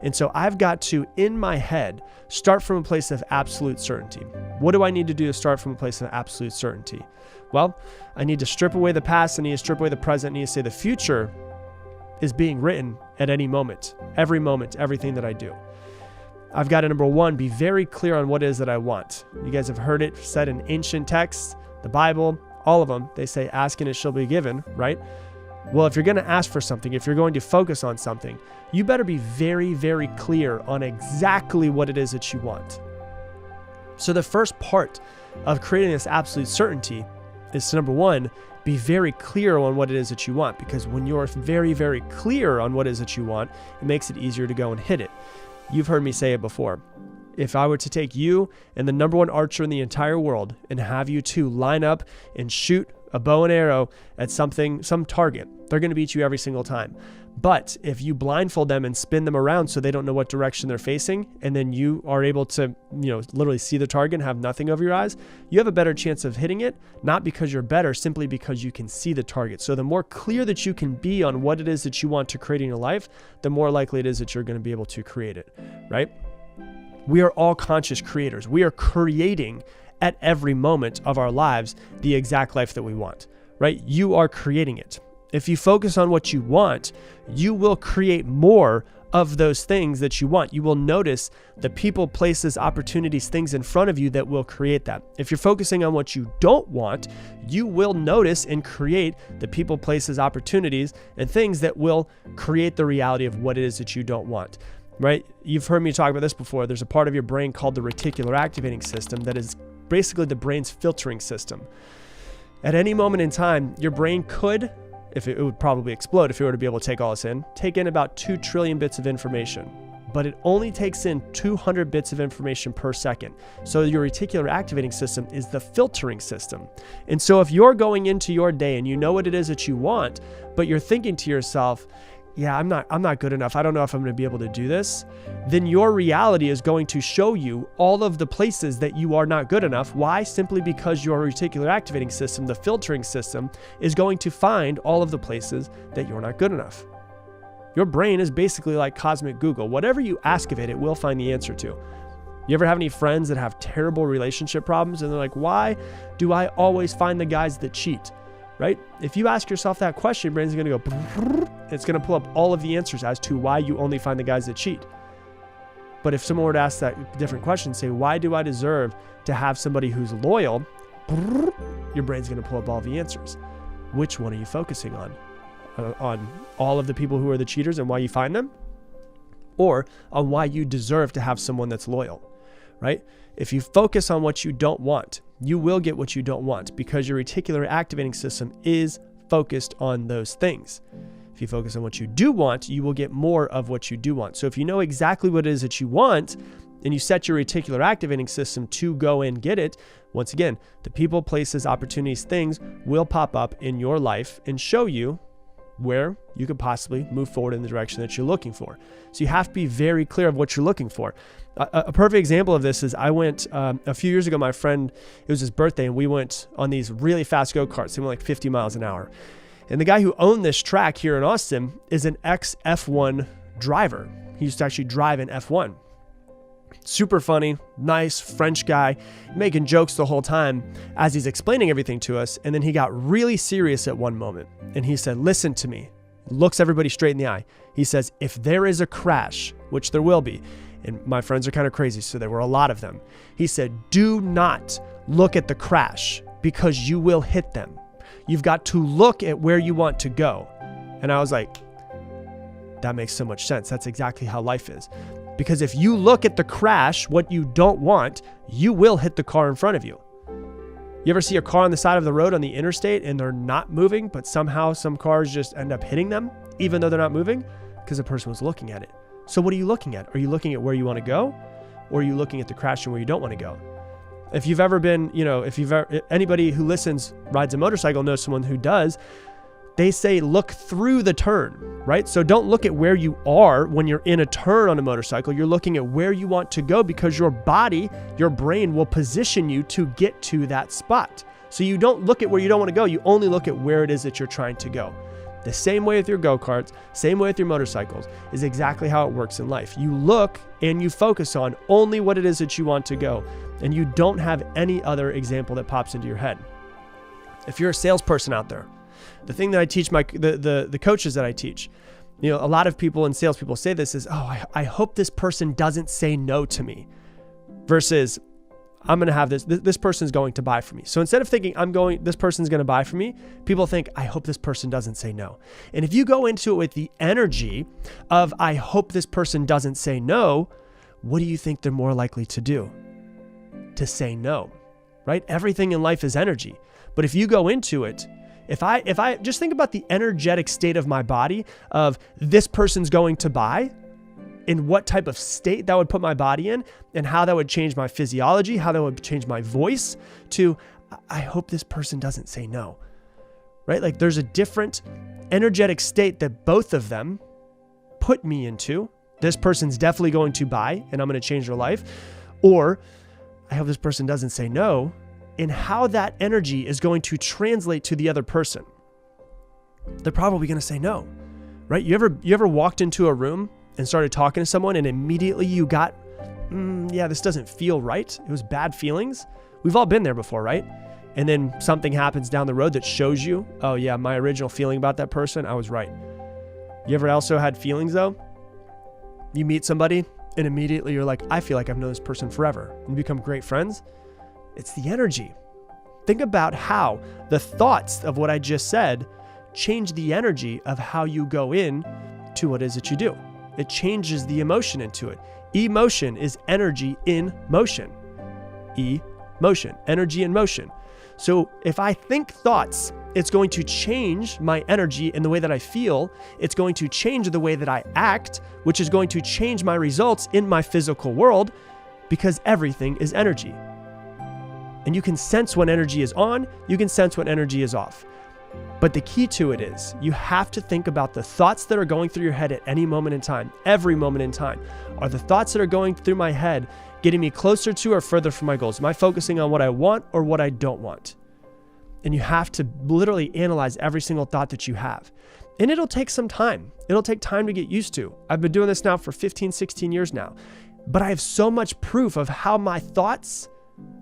And so I've got to, in my head, start from a place of absolute certainty. What do I need to do to start from a place of absolute certainty? Well, I need to strip away the past. I need to strip away the present. I need to say the future is being written at any moment, everything that I do. I've got to, number one, be very clear on what it is that I want. You guys have heard it said in ancient texts, the Bible, all of them, they say, ask and it shall be given, right? Well, if you're going to ask for something, if you're going to focus on something, you better be very, very clear on exactly what it is that you want. So the first part of creating this absolute certainty is to, number one, be very clear on what it is that you want, because when you're very, very clear on what it is that you want, it makes it easier to go and hit it. You've heard me say it before. If I were to take you and the number one archer in the entire world and have you two line up and shoot a bow and arrow at some target, they're going to beat you every single time. But if you blindfold them and spin them around so they don't know what direction they're facing, and then you are able to, literally see the target and have nothing over your eyes, you have a better chance of hitting it, not because you're better, simply because you can see the target. So the more clear that you can be on what it is that you want to create in your life, the more likely it is that you're going to be able to create it, right? We are all conscious creators. We are creating at every moment of our lives the exact life that we want, right? You are creating it. If you focus on what you want, you will create more of those things that you want. You will notice the people, places, opportunities, things in front of you that will create that. If you're focusing on what you don't want, you will notice and create the people, places, opportunities, and things that will create the reality of what it is that you don't want. Right? You've heard me talk about this before. There's a part of your brain called the reticular activating system that is basically the brain's filtering system. At any moment in time, your brain could, it would probably explode if it were to be able to take all this in, take in about 2 trillion bits of information. But it only takes in 200 bits of information per second. So your reticular activating system is the filtering system. And so if you're going into your day and you know what it is that you want, but you're thinking to yourself, yeah, I'm not good enough. I don't know if I'm going to be able to do this. Then your reality is going to show you all of the places that you are not good enough. Why? Simply because your reticular activating system, the filtering system, is going to find all of the places that you're not good enough. Your brain is basically like cosmic Google. Whatever you ask of it, it will find the answer to. You ever have any friends that have terrible relationship problems and they're like, why do I always find the guys that cheat? Right? If you ask yourself that question, your brain's going to go, it's going to pull up all of the answers as to why you only find the guys that cheat. But if someone were to ask that different question, say, why do I deserve to have somebody who's loyal? Your brain's going to pull up all the answers. Which one are you focusing on? On all of the people who are the cheaters and why you find them? Or on why you deserve to have someone that's loyal, right? If you focus on what you don't want, you will get what you don't want because your reticular activating system is focused on those things. If you focus on what you do want, you will get more of what you do want. So if you know exactly what it is that you want and you set your reticular activating system to go and get it, once again, the people, places, opportunities, things will pop up in your life and show you where you could possibly move forward in the direction that you're looking for. So you have to be very clear of what you're looking for. A perfect example of this is I went a few years ago, my friend, it was his birthday, and we went on these really fast go-karts. They went like 50 miles an hour. And the guy who owned this track here in Austin is an ex-F1 driver. He used to actually drive in F1. Super funny, nice French guy, making jokes the whole time as he's explaining everything to us. And then he got really serious at one moment. And he said, listen to me. Looks everybody straight in the eye. He says, if there is a crash, which there will be, and my friends are kind of crazy, so there were a lot of them. He said, do not look at the crash because you will hit them. You've got to look at where you want to go. And I was like, that makes so much sense. That's exactly how life is. Because if you look at the crash, what you don't want, you will hit the car in front of you. You ever see a car on the side of the road on the interstate and they're not moving, but somehow some cars just end up hitting them, even though they're not moving? Because the person was looking at it. So what are you looking at? Are you looking at where you want to go? Or are you looking at the crash and where you don't want to go? If you've ever been, anybody who listens, rides a motorcycle, knows someone who does, they say, look through the turn, right? So don't look at where you are when you're in a turn on a motorcycle. You're looking at where you want to go because your body, your brain will position you to get to that spot. So you don't look at where you don't want to go. You only look at where it is that you're trying to go. The same way with your go-karts, same way with your motorcycles is exactly how it works in life. You look and you focus on only what it is that you want to go, and you don't have any other example that pops into your head. If you're a salesperson out there, the thing that I teach the coaches that I teach, a lot of people and salespeople say this is, I hope this person doesn't say no to me, versus I'm going to have this person's going to buy from me. So instead of thinking this person's going to buy from me, people think, I hope this person doesn't say no. And if you go into it with the energy of, I hope this person doesn't say no, what do you think they're more likely to do? To say no, right? Everything in life is energy. But if you go into it, if I just think about the energetic state of my body of this person's going to buy, in what type of state that would put my body in, and how that would change my physiology, how that would change my voice, to, I hope this person doesn't say no, right? Like there's a different energetic state that both of them put me into. This person's definitely going to buy and I'm going to change their life. Or I hope this person doesn't say no, and how that energy is going to translate to the other person. They're probably going to say no, right? You ever walked into a room and started talking to someone and immediately you got, this doesn't feel right. It was bad feelings. We've all been there before, right? And then something happens down the road that shows you, oh yeah, my original feeling about that person, I was right. You ever also had feelings though? You meet somebody and immediately you're like, I feel like I've known this person forever, and become great friends. It's the energy. Think about how the thoughts of what I just said change the energy of how you go in to what it is that you do. It changes the emotion into it. Emotion is energy in motion. Emotion, energy in motion. So if I think thoughts, it's going to change my energy and the way that I feel. It's going to change the way that I act, which is going to change my results in my physical world, because everything is energy. And you can sense when energy is on, you can sense when energy is off. But the key to it is you have to think about the thoughts that are going through your head at any moment in time, every moment in time. Are the thoughts that are going through my head getting me closer to or further from my goals? Am I focusing on what I want or what I don't want? And you have to literally analyze every single thought that you have. And it'll take some time. It'll take time to get used to. I've been doing this now for 15, 16 years now. But I have so much proof of how my thoughts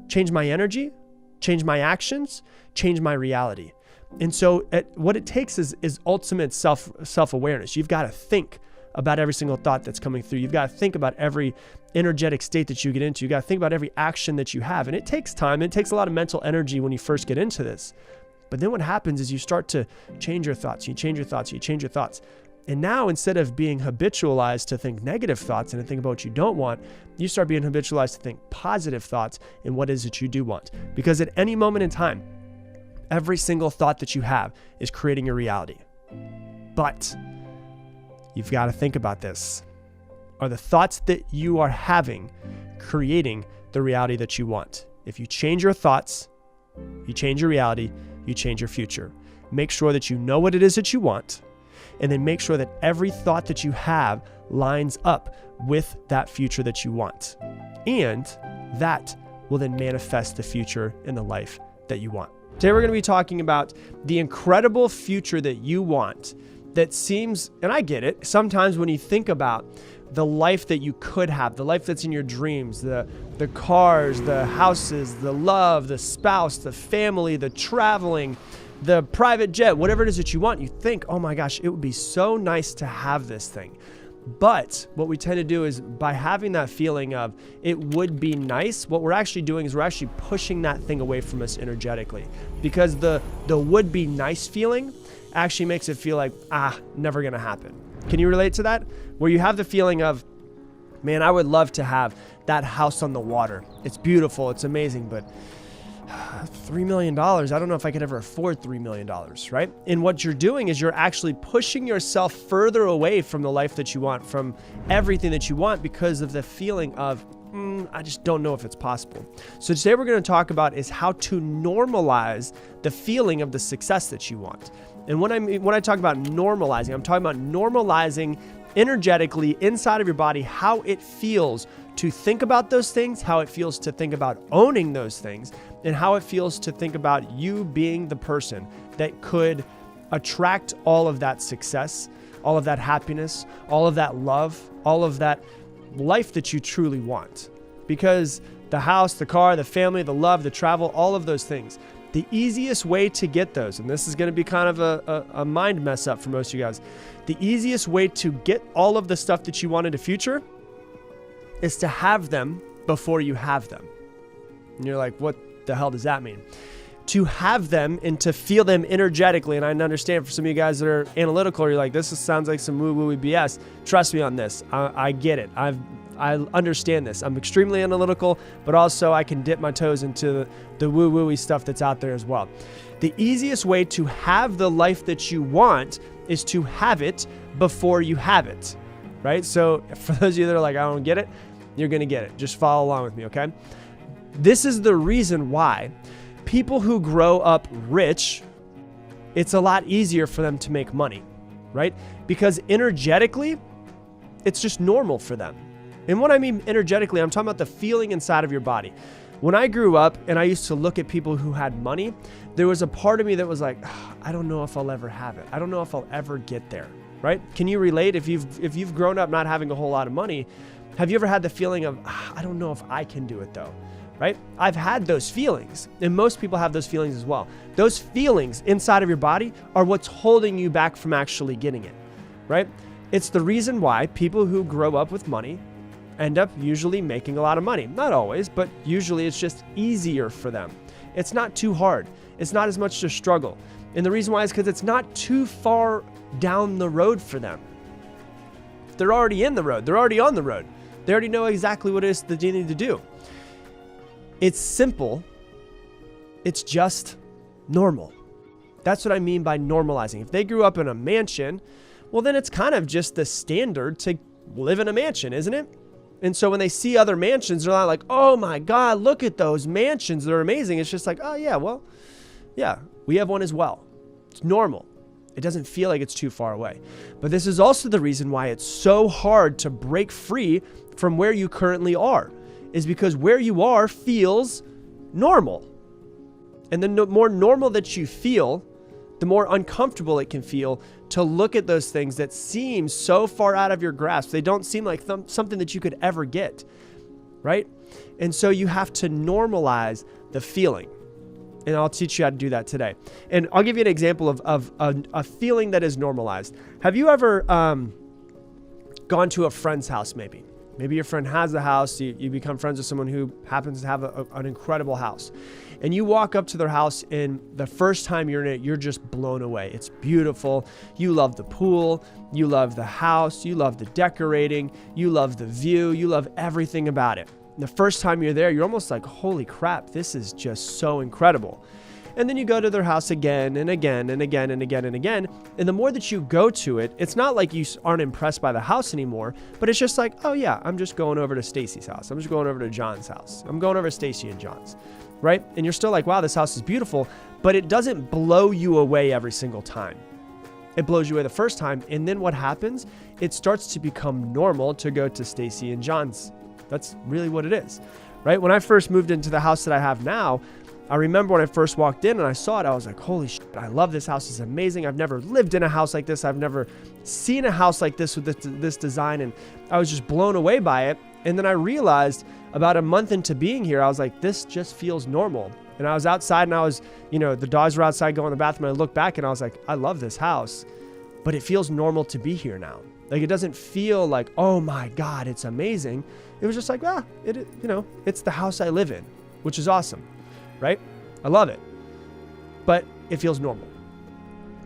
change my energy, change my actions, change my reality. And so what it takes is ultimate self-awareness. You've got to think about every single thought that's coming through. You've got to think about every energetic state that you get into. You've got to think about every action that you have. And it takes time. It takes a lot of mental energy when you first get into this. But then what happens is you start to change your thoughts. You change your thoughts. You change your thoughts. And now instead of being habitualized to think negative thoughts and to think about what you don't want, you start being habitualized to think positive thoughts and what is it you do want. Because at any moment in time, every single thought that you have is creating your reality. But you've got to think about this. Are the thoughts that you are having creating the reality that you want? If you change your thoughts, you change your reality, you change your future. Make sure that you know what it is that you want, and then make sure that every thought that you have lines up with that future that you want. And that will then manifest the future in the life that you want. Today we're going to be talking about the incredible future that you want that seems, and I get it, sometimes when you think about the life that you could have, the life that's in your dreams, the cars, the houses, the love, the spouse, the family, the traveling, the private jet, whatever it is that you want, you think, oh my gosh, it would be so nice to have this thing. But what we tend to do is by having that feeling of it would be nice, what we're actually doing is we're actually pushing that thing away from us energetically, because the would be nice feeling actually makes it feel like, never gonna happen. Can you relate to that? Where you have the feeling of, man, I would love to have that house on the water. It's beautiful, it's amazing, but $3 million, I don't know if I could ever afford $3 million, right? And what you're doing is you're actually pushing yourself further away from the life that you want, from everything that you want, because of the feeling of, I just don't know if it's possible. So today we're going to talk about is how to normalize the feeling of the success that you want. And when I talk about normalizing, I'm talking about normalizing energetically inside of your body how it feels to think about those things, how it feels to think about owning those things, and how it feels to think about you being the person that could attract all of that success, all of that happiness, all of that love, all of that life that you truly want. Because the house, the car, the family, the love, the travel, all of those things, the easiest way to get those, and this is going to be kind of a mind mess up for most of you guys, the easiest way to get all of the stuff that you want in the future is to have them before you have them. And you're like, what the hell does that mean? To have them and to feel them energetically. And I understand for some of you guys that are analytical, you're like, this sounds like some woo-woo BS. Trust me on this. I get it. I understand this. I'm extremely analytical, but also I can dip my toes into the woo-woo-y stuff that's out there as well. The easiest way to have the life that you want is to have it before you have it, right? So for those of you that are like, I don't get it, you're going to get it. Just follow along with me, okay? This is the reason why people who grow up rich, it's a lot easier for them to make money, right? Because energetically, it's just normal for them. And what I mean energetically, I'm talking about the feeling inside of your body. When I grew up and I used to look at people who had money, there was a part of me that was like, I don't know if I'll ever have it. I don't know if I'll ever get there, right? Can you relate? If you've grown up not having a whole lot of money, have you ever had the feeling of, I don't know if I can do it though, right? I've had those feelings, and most people have those feelings as well. Those feelings inside of your body are what's holding you back from actually getting it, right? It's the reason why people who grow up with money end up usually making a lot of money. Not always, but usually it's just easier for them. It's not too hard. It's not as much to struggle. And the reason why is because it's not too far down the road for them. They're already in the road. They're already on the road. They already know exactly what it is that they need to do. It's simple. It's just normal. That's what I mean by normalizing. If they grew up in a mansion, well, then it's kind of just the standard to live in a mansion, isn't it? And so when they see other mansions, they're not like, oh my God, look at those mansions. They're amazing. It's just like, oh yeah, well, yeah, we have one as well. It's normal. It doesn't feel like it's too far away. But this is also the reason why it's so hard to break free from where you currently are, is because where you are feels normal. And the more normal that you feel, the more uncomfortable it can feel to look at those things that seem so far out of your grasp. They don't seem like something that you could ever get, right? And so you have to normalize the feeling. And I'll teach you how to do that today. And I'll give you an example of a feeling that is normalized. Have you ever gone to a friend's house maybe? Maybe your friend has a house, you become friends with someone who happens to have an incredible house. And you walk up to their house, and the first time you're in it, you're just blown away. It's beautiful. You love the pool. You love the house. You love the decorating. You love the view. You love everything about it. The first time you're there, you're almost like, holy crap, this is just so incredible. And then you go to their house again and again and again and again and again. And the more that you go to it, it's not like you aren't impressed by the house anymore, but it's just like, oh yeah, I'm just going over to Stacy's house. I'm just going over to John's house. I'm going over to Stacy and John's, right? And you're still like, wow, this house is beautiful, but it doesn't blow you away every single time. It blows you away the first time. And then what happens? It starts to become normal to go to Stacy and John's. That's really what it is, right? When I first moved into the house that I have now, I remember when I first walked in and I saw it, I was like, holy shit, I love this house. It's amazing. I've never lived in a house like this. I've never seen a house like this with this design. And I was just blown away by it. And then I realized about a month into being here, I was like, this just feels normal. And I was outside and I was, the dogs were outside going to the bathroom. And I looked back and I was like, I love this house, but it feels normal to be here now. Like, it doesn't feel like, oh my God, it's amazing. It was just like, it's the house I live in, which is awesome. Right? I love it, but it feels normal.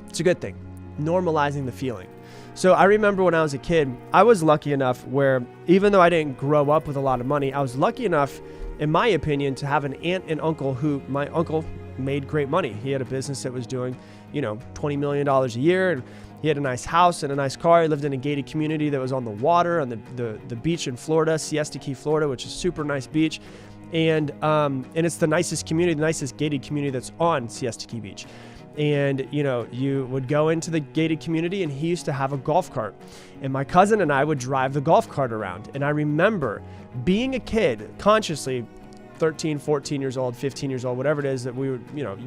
It's a good thing. Normalizing the feeling. So I remember when I was a kid, I was lucky enough where even though I didn't grow up with a lot of money, I was lucky enough, in my opinion, to have an aunt and uncle who, my uncle made great money. He had a business that was doing, $20 million a year. And he had a nice house and a nice car. He lived in a gated community that was on the water, on the beach in Florida, Siesta Key, Florida, which is a super nice beach. And it's the nicest community, the nicest gated community that's on Siesta Key Beach. And, you would go into the gated community and he used to have a golf cart. And my cousin and I would drive the golf cart around. And I remember being a kid, consciously, 13, 14 years old, 15 years old, whatever it is that we were,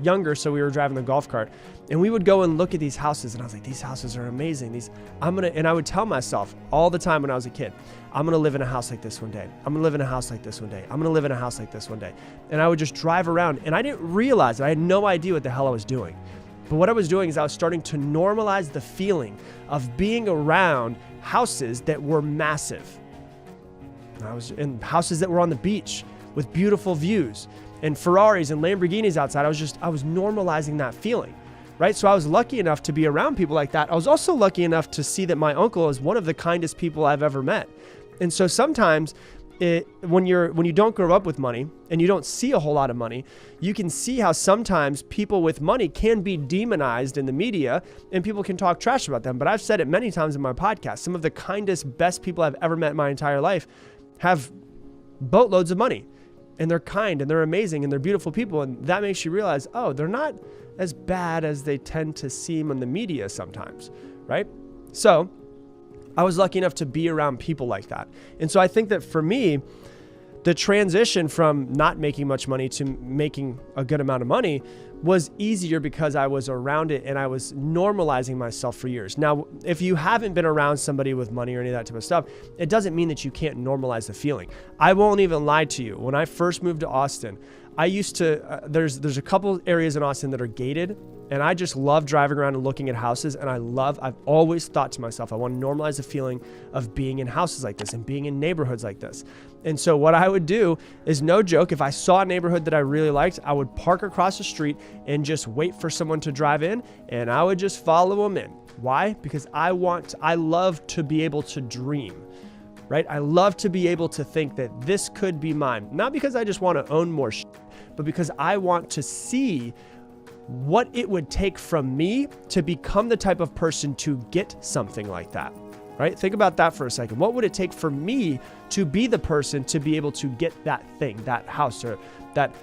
younger. So we were driving the golf cart and we would go and look at these houses. And I was like, these houses are amazing. And I would tell myself all the time when I was a kid, I'm going to live in a house like this one day. I'm going to live in a house like this one day. I'm going to live in a house like this one day. And I would just drive around and I didn't realize it. I had no idea what the hell I was doing. But what I was doing is I was starting to normalize the feeling of being around houses that were massive. I was in houses that were on the beach with beautiful views and Ferraris and Lamborghinis outside. I was normalizing that feeling, right? So I was lucky enough to be around people like that. I was also lucky enough to see that my uncle is one of the kindest people I've ever met. And so sometimes when you don't grow up with money and you don't see a whole lot of money, you can see how sometimes people with money can be demonized in the media and people can talk trash about them. But I've said it many times in my podcast, some of the kindest, best people I've ever met in my entire life have boatloads of money. And they're kind and they're amazing and they're beautiful people. And that makes you realize, oh, they're not as bad as they tend to seem in the media sometimes, right? So I was lucky enough to be around people like that. And so I think that for me, the transition from not making much money to making a good amount of money was easier because I was around it and I was normalizing myself for years. Now, if you haven't been around somebody with money or any of that type of stuff, it doesn't mean that you can't normalize the feeling. I won't even lie to you. When I first moved to Austin, I used to, there's a couple areas in Austin that are gated, and I just love driving around and looking at houses. And I've always thought to myself, I want to normalize the feeling of being in houses like this and being in neighborhoods like this. And so what I would do is, no joke, if I saw a neighborhood that I really liked, I would park across the street and just wait for someone to drive in, and I would just follow them in. Why? Because I love to be able to dream, right? I love to be able to think that this could be mine. Not because I just want to own more shit, but because I want to see what it would take from me to become the type of person to get something like that, right? Think about that for a second. What would it take for me to be the person to be able to get that thing, that house or that,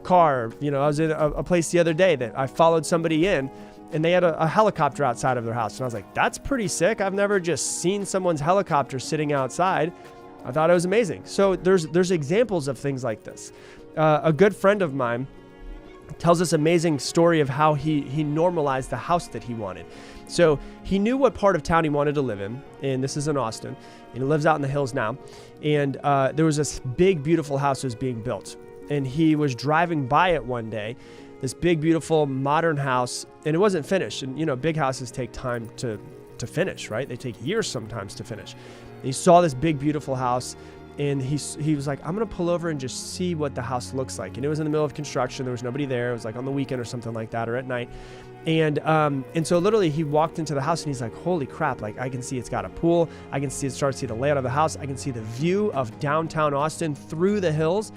car? I was in a place the other day that I followed somebody in, and they had a helicopter outside of their house. And I was like, that's pretty sick. I've never just seen someone's helicopter sitting outside. I thought it was amazing. So there's examples of things like this. A good friend of mine tells this amazing story of how he normalized the house that he wanted. So he knew what part of town he wanted to live in, and this is in Austin, and he lives out in the hills now. And there was this big, beautiful house that was being built, and he was driving by it one day, this big, beautiful, modern house, and it wasn't finished. And, you know, big houses take time to finish, right? They take years sometimes to finish. And he saw this big, beautiful house, and he was like, I'm going to pull over and just see what the house looks like. And it was in the middle of construction. There was nobody there. It was like on the weekend or something like that, or at night. And so literally he walked into the house and he's like, holy crap. Like, I can see it's got a pool. I can start to see the layout of the house. I can see the view of downtown Austin through the hills.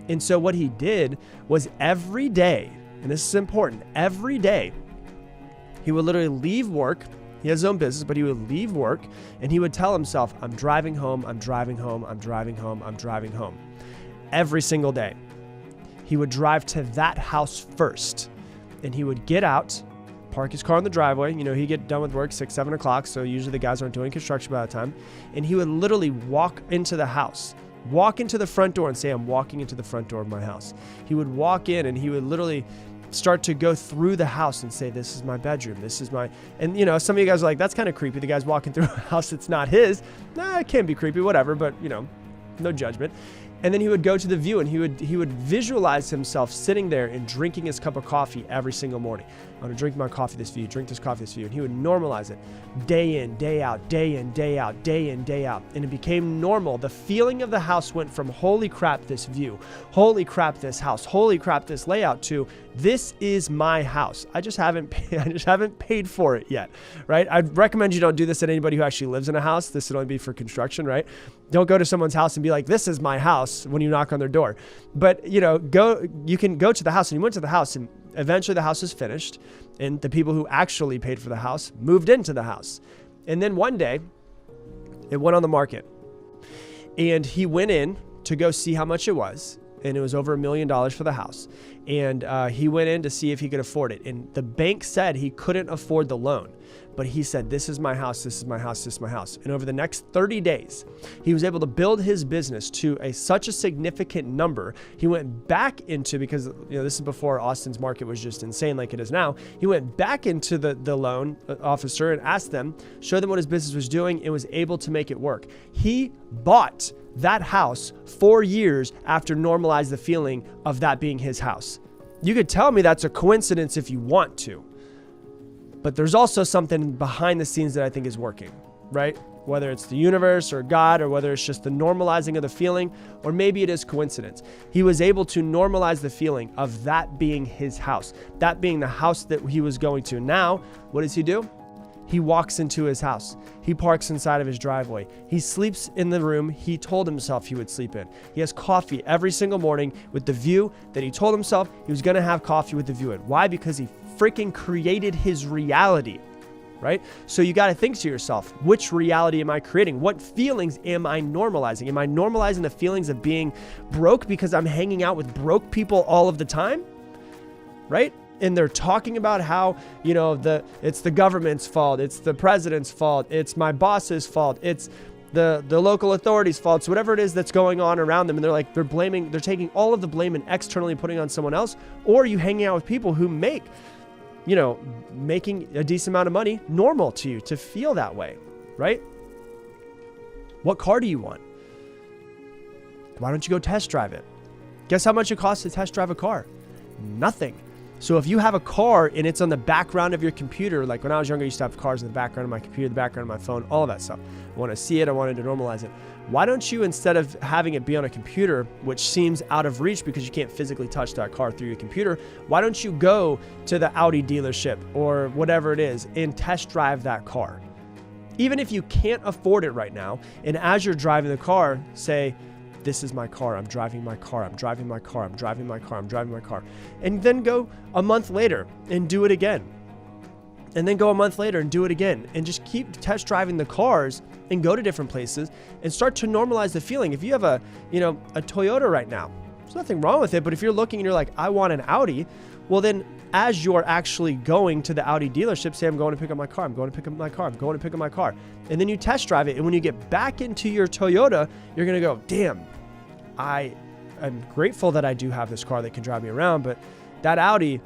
And so what he did was every day, and this is important, every day he would literally leave work. He has his own business, but he would leave work and he would tell himself, I'm driving home, I'm driving home, I'm driving home, I'm driving home. Every single day. He would drive to that house first, and he would get out, park his car in the driveway. You know, he'd get done with work 6, 7 o'clock. So usually the guys aren't doing construction by that time. And he would literally walk into the house, walk into the front door and say, I'm walking into the front door of my house. He would walk in and he would literally start to go through the house and say, this is my bedroom. This is my, and you know, some of you guys are like, that's kind of creepy. The guy's walking through a house that's not his. Nah, it can be creepy, whatever, but you know, no judgment. And then he would go to the view and he would visualize himself sitting there and drinking his cup of coffee every single morning. I'm going to drink my coffee this view, drink this coffee this view. And he would normalize it day in, day out, day in, day out, day in, day out. And it became normal. The feeling of the house went from holy crap, this view, holy crap, this house, holy crap, this layout, to this is my house. I just haven't paid for it yet, right? I'd recommend you don't do this at anybody who actually lives in a house. This would only be for construction, right? Don't go to someone's house and be like, this is my house when you knock on their door. But, you know, you can go to the house, and you went to the house, and eventually the house is finished, and the people who actually paid for the house moved into the house. And then one day it went on the market, and he went in to go see how much it was. And it was over $1 million for the house. And he went in to see if he could afford it. And the bank said he couldn't afford the loan. But he said, this is my house, this is my house, this is my house. And over the next 30 days, he was able to build his business to such a significant number. He went back into, because you know this is before Austin's market was just insane like it is now. He went back into the loan officer and asked them, showed them what his business was doing, and was able to make it work. He bought that house 4 years after normalized the feeling of that being his house. You could tell me that's a coincidence if you want to, but there's also something behind the scenes that I think is working, right? Whether it's the universe or God, or whether it's just the normalizing of the feeling, or maybe it is coincidence. He was able to normalize the feeling of that being his house, that being the house that he was going to. Now, what does he do? He walks into his house. He parks inside of his driveway. He sleeps in the room he told himself he would sleep in. He has coffee every single morning with the view that he told himself he was going to have coffee with the view in. Why? Because he freaking created his reality, right? So you got to think to yourself, which reality am I creating? What feelings am I normalizing? Am I normalizing the feelings of being broke because I'm hanging out with broke people all of the time, right? And they're talking about how, you know, it's the government's fault, it's the president's fault, it's my boss's fault, it's the local authorities' fault, so whatever it is that's going on around them. And they're taking all of the blame and externally putting on someone else. Or you hanging out with people who make, you know, making a decent amount of money normal to you to feel that way, right? What car do you want? Why don't you go test drive it? Guess how much it costs to test drive a car? Nothing. So if you have a car and it's on the background of your computer, like when I was younger, I used to have cars in the background of my computer, the background of my phone, all of that stuff. I want to see it. I wanted to normalize it. Why don't you, instead of having it be on a computer, which seems out of reach because you can't physically touch that car through your computer, why don't you go to the Audi dealership or whatever it is and test drive that car? Even if you can't afford it right now, and as you're driving the car, say, this is my car, I'm driving my car, I'm driving my car, I'm driving my car, I'm driving my car. And then go a month later and do it again. And then go a month later and do it again. And just keep test driving the cars and go to different places and start to normalize the feeling. If you have a Toyota right now, there's nothing wrong with it, but if you're looking and you're like, I want an Audi, well then as you're actually going to the Audi dealership, say, I'm going to pick up my car, I'm going to pick up my car, I'm going to pick up my car. And then you test drive it. And when you get back into your Toyota, you're going to go, damn, I'm grateful that I do have this car that can drive me around, but that Audi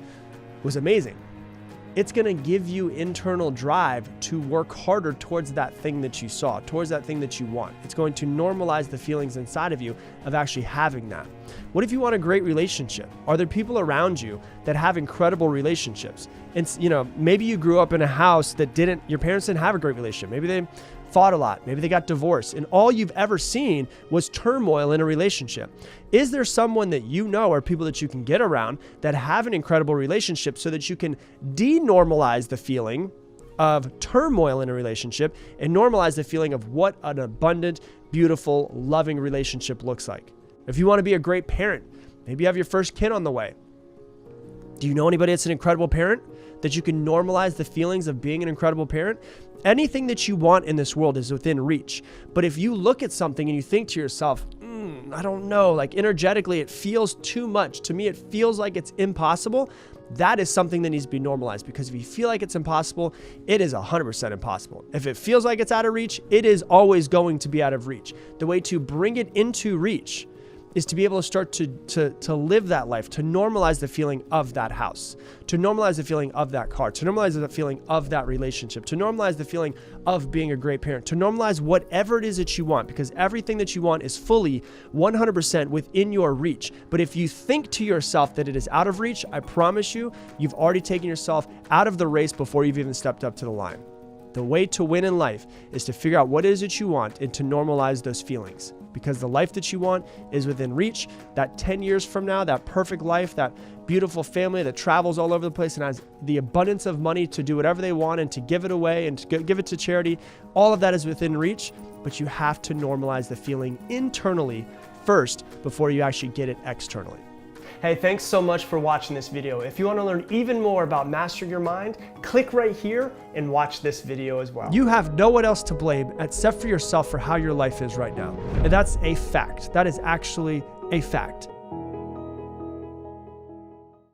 was amazing. It's going to give you internal drive to work harder towards that thing that you saw, towards that thing that you want. It's going to normalize the feelings inside of you of actually having that. What if you want a great relationship? Are there people around you that have incredible relationships? And maybe you grew up in a house that your parents didn't have a great relationship. Maybe they fought a lot. Maybe they got divorced, and all you've ever seen was turmoil in a relationship. Is there someone that you know or people that you can get around that have an incredible relationship so that you can denormalize the feeling of turmoil in a relationship and normalize the feeling of what an abundant, beautiful, loving relationship looks like? If you want to be a great parent, maybe you have your first kid on the way. Do you know anybody that's an incredible parent that you can normalize the feelings of being an incredible parent? Anything that you want in this world is within reach. But if you look at something and you think to yourself, I don't know, like energetically, it feels too much. To me, it feels like it's impossible. That is something that needs to be normalized, because if you feel like it's impossible, it is 100% impossible. If it feels like it's out of reach, it is always going to be out of reach. The way to bring it into reach is to be able to start to live that life, to normalize the feeling of that house, to normalize the feeling of that car, to normalize the feeling of that relationship, to normalize the feeling of being a great parent, to normalize whatever it is that you want, because everything that you want is fully 100% within your reach. But if you think to yourself that it is out of reach, I promise you, you've already taken yourself out of the race before you've even stepped up to the line. The way to win in life is to figure out what it is that you want and to normalize those feelings, because the life that you want is within reach. That 10 years from now, that perfect life, that beautiful family that travels all over the place and has the abundance of money to do whatever they want and to give it away and to give it to charity, all of that is within reach, but you have to normalize the feeling internally first before you actually get it externally. Hey, thanks so much for watching this video. If you want to learn even more about mastering your mind, click right here and watch this video as well. You have no one else to blame except for yourself for how your life is right now. And that's a fact. That is actually a fact.